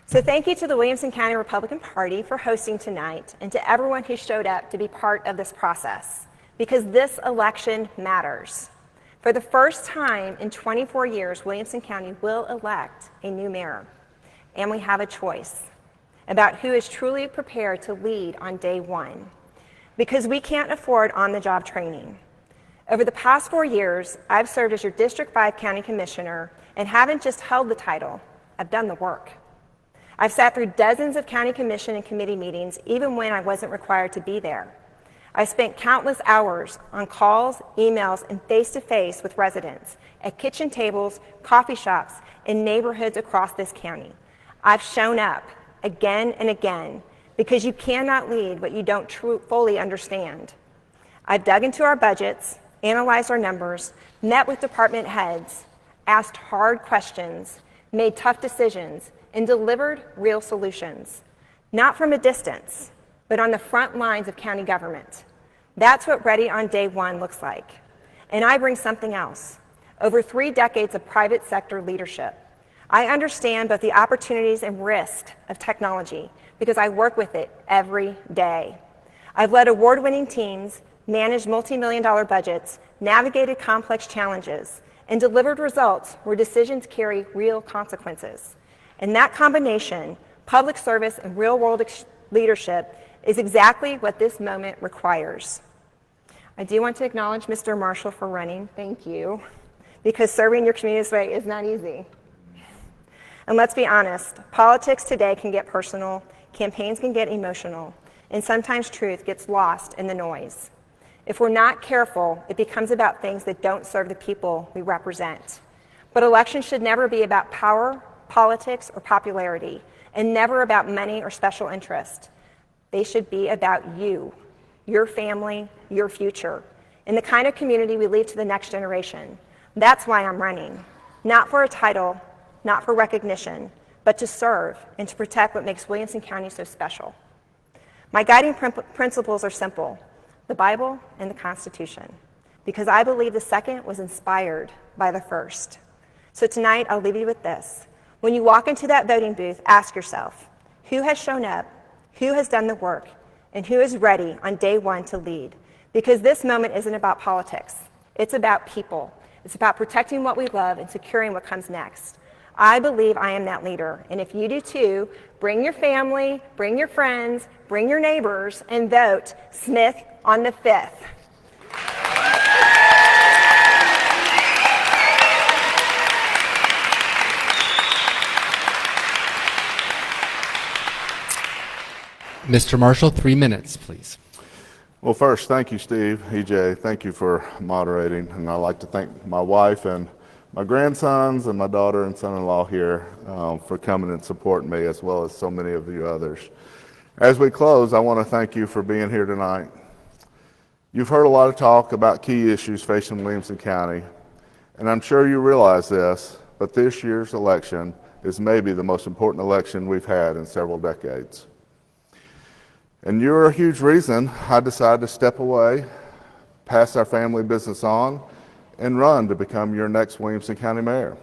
So thank you to the Williamson County Republican Party for hosting tonight, and to everyone who showed up to be part of this process, because this election matters. For the first time in 24 years, Williamson County will elect a new mayor, and we have a choice about who is truly prepared to lead on day one, because we can't afford on-the-job training. Over the past 4 years, I've served as your District 5 County Commissioner and haven't just held the title, I've done the work. I've sat through dozens of county commission and committee meetings, even when I wasn't required to be there. I spent countless hours on calls, emails, and face-to-face with residents at kitchen tables, coffee shops, and neighborhoods across this county. I've shown up again and again because you cannot lead what you don't fully understand. I've dug into our budgets, analyzed our numbers, met with department heads, asked hard questions, made tough decisions, and delivered real solutions. Not from a distance, but on the front lines of county government. That's what Ready on Day One looks like. And I bring something else. Over 3 decades of private sector leadership. I understand both the opportunities and risks of technology because I work with it every day. I've led award-winning teams, managed multi-million-dollar budgets, navigated complex challenges, and delivered results where decisions carry real consequences. And that combination, public service and real-world leadership, is exactly what this moment requires. I do want to acknowledge Mr. Marshall for running. Thank you. Because serving your community this way is not easy. And let's be honest, politics today can get personal, campaigns can get emotional, and sometimes truth gets lost in the noise. If we're not careful, it becomes about things that don't serve the people we represent. But elections should never be about power, politics, or popularity, and never about money or special interest. They should be about you, your family, your future, and the kind of community we leave to the next generation. That's why I'm running. Not for a title, not for recognition, but to serve and to protect what makes Williamson County so special. My guiding principles are simple: the Bible and the Constitution, because I believe the second was inspired by the first. So tonight, I'll leave you with this. When you walk into that voting booth, ask yourself, who has shown up, who has done the work, and who is ready on day one to lead? Because this moment isn't about politics. It's about people. It's about protecting what we love and securing what comes next. I believe I am that leader, and if you do too, bring your family, bring your friends, bring your neighbors, and vote Smith on the 5th. Mr. Marshall, 3 minutes, please. Well, first, thank you, Steve, EJ. Thank you for moderating. And I'd like to thank my wife and my grandsons and my daughter and son-in-law here for coming and supporting me, as well as so many of you others. As we close, I want to thank you for being here tonight. You've heard a lot of talk about key issues facing Williamson County, and I'm sure you realize this, but this year's election is maybe the most important election we've had in several decades. And you're a huge reason I decided to step away, pass our family business on, and run to become your next Williamson County mayor.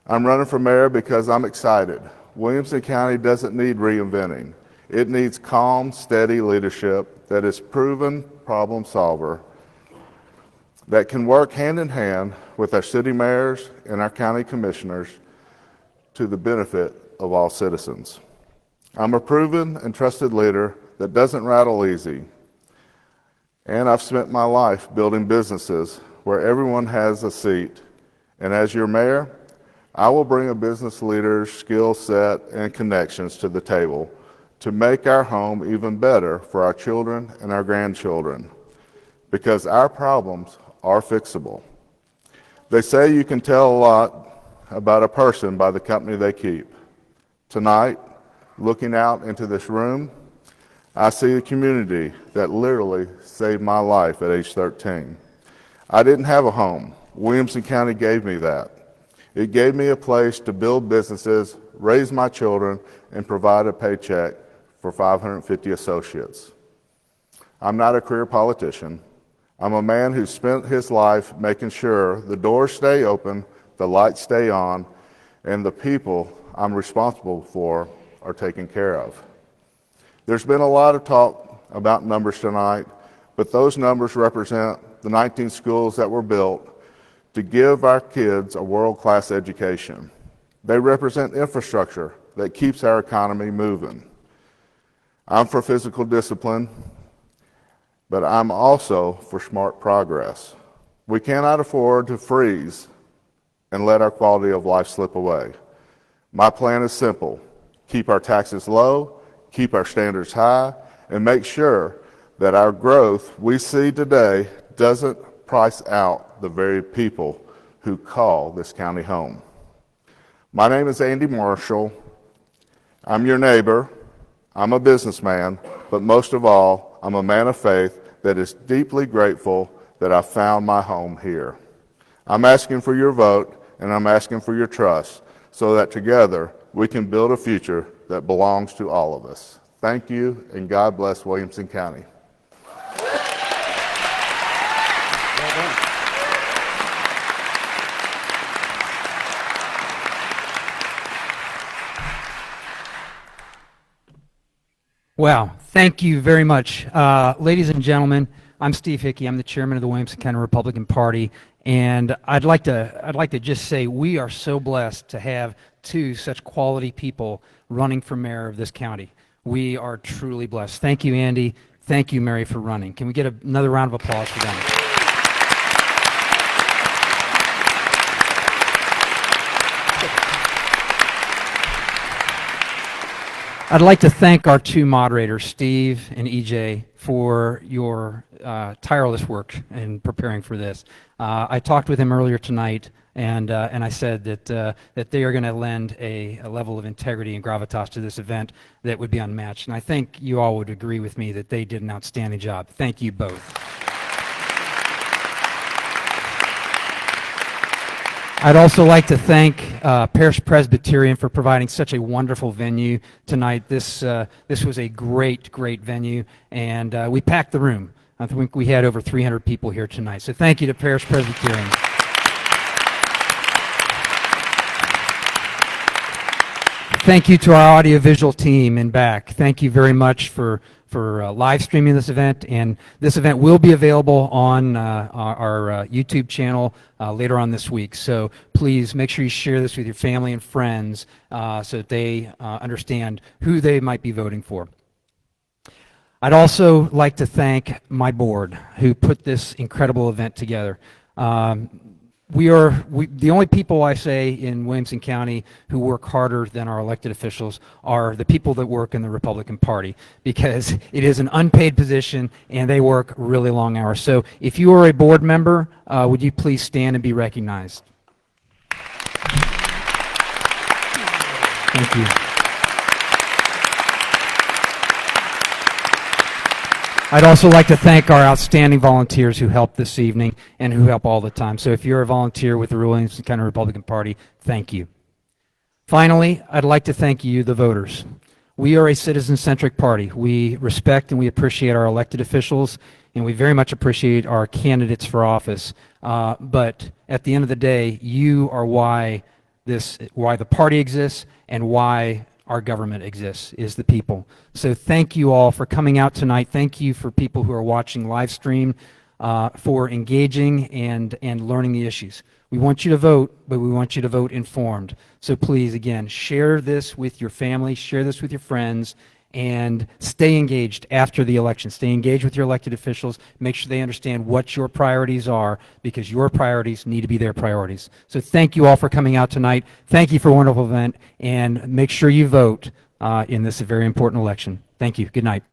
I'm running for mayor because I'm excited. Williamson County doesn't need reinventing. It needs calm, steady leadership that is proven problem solver, that can work hand in hand with our city mayors and our county commissioners to the benefit of all citizens. I'm a proven and trusted leader that doesn't rattle easy. And I've spent my life building businesses where everyone has a seat. And as your mayor, I will bring a business leader's skill set and connections to the table to make our home even better for our children and our grandchildren, because our problems are fixable. They say you can tell a lot about a person by the company they keep. Tonight, looking out into this room, I see a community that literally saved my life at age 13. I didn't have a home. Williamson County gave me that. It gave me a place to build businesses, raise my children, and provide a paycheck for 550 associates. I'm not a career politician. I'm a man who spent his life making sure the doors stay open, the lights stay on, and the people I'm responsible for are taken care of. There's been a lot of talk about numbers tonight, but those numbers represent the 19 schools that were built to give our kids a world-class education. They represent infrastructure that keeps our economy moving. I'm for physical discipline, but I'm also for smart progress. We cannot afford to freeze and let our quality of life slip away. My plan is simple: keep our taxes low, keep our standards high, and make sure that our growth we see today doesn't price out the very people who call this county home. My name is Andy Marshall. I'm your neighbor. I'm a businessman, but most of all, I'm a man of faith that is deeply grateful that I found my home here. I'm asking for your vote, and I'm asking for your trust so that together we can build a future that belongs to all of us. Thank you, and God bless Williamson County. Wow, thank you very much. Ladies and gentlemen, I'm Steve Hickey. I'm the chairman of the Williamson County Republican Party, and I'd like to just say we are so blessed to have two such quality people running for mayor of this county. We are truly blessed. Thank you, Andy. Thank you, Mary, for running. Can we get another round of applause for them? I'd like to thank our two moderators, Steve and EJ, for your tireless work in preparing for this. I talked with him earlier tonight, and I said that they are going to lend a level of integrity and gravitas to this event that would be unmatched. And I think you all would agree with me that they did an outstanding job. Thank you both. I'd also like to thank Parish Presbyterian for providing such a wonderful venue tonight. This was a great venue, and we packed the room. I think we had over 300 people here tonight. So thank you to Parish Presbyterian. Thank you to our audiovisual team in back. Thank you very much for live streaming this event, and this event will be available on our YouTube channel later on this week. So please make sure you share this with your family and friends so that they understand who they might be voting for. I'd also like to thank my board who put this incredible event together. The only people I say in Williamson County who work harder than our elected officials are the people that work in the Republican Party, because it is an unpaid position and they work really long hours. So if you are a board member, would you please stand and be recognized? Thank you. I'd also like to thank our outstanding volunteers who helped this evening and who help all the time. So if you're a volunteer with the Williamson County Republican Party, thank you. Finally, I'd like to thank you, the voters. We are a citizen-centric party. We respect and we appreciate our elected officials, and we very much appreciate our candidates for office. But at the end of the day, you are why the party exists and why our government exists, is the people. So thank you all for coming out tonight. Thank you for people who are watching live stream for engaging and learning the issues. We want you to vote, but we want you to vote informed. So please, again, share this with your family, share this with your friends, and stay engaged after the election. Stay engaged with your elected officials. Make sure they understand what your priorities are, because your priorities need to be their priorities. So thank you all for coming out tonight. Thank you for a wonderful event, and make sure you vote in this very important election. Thank you. Good night.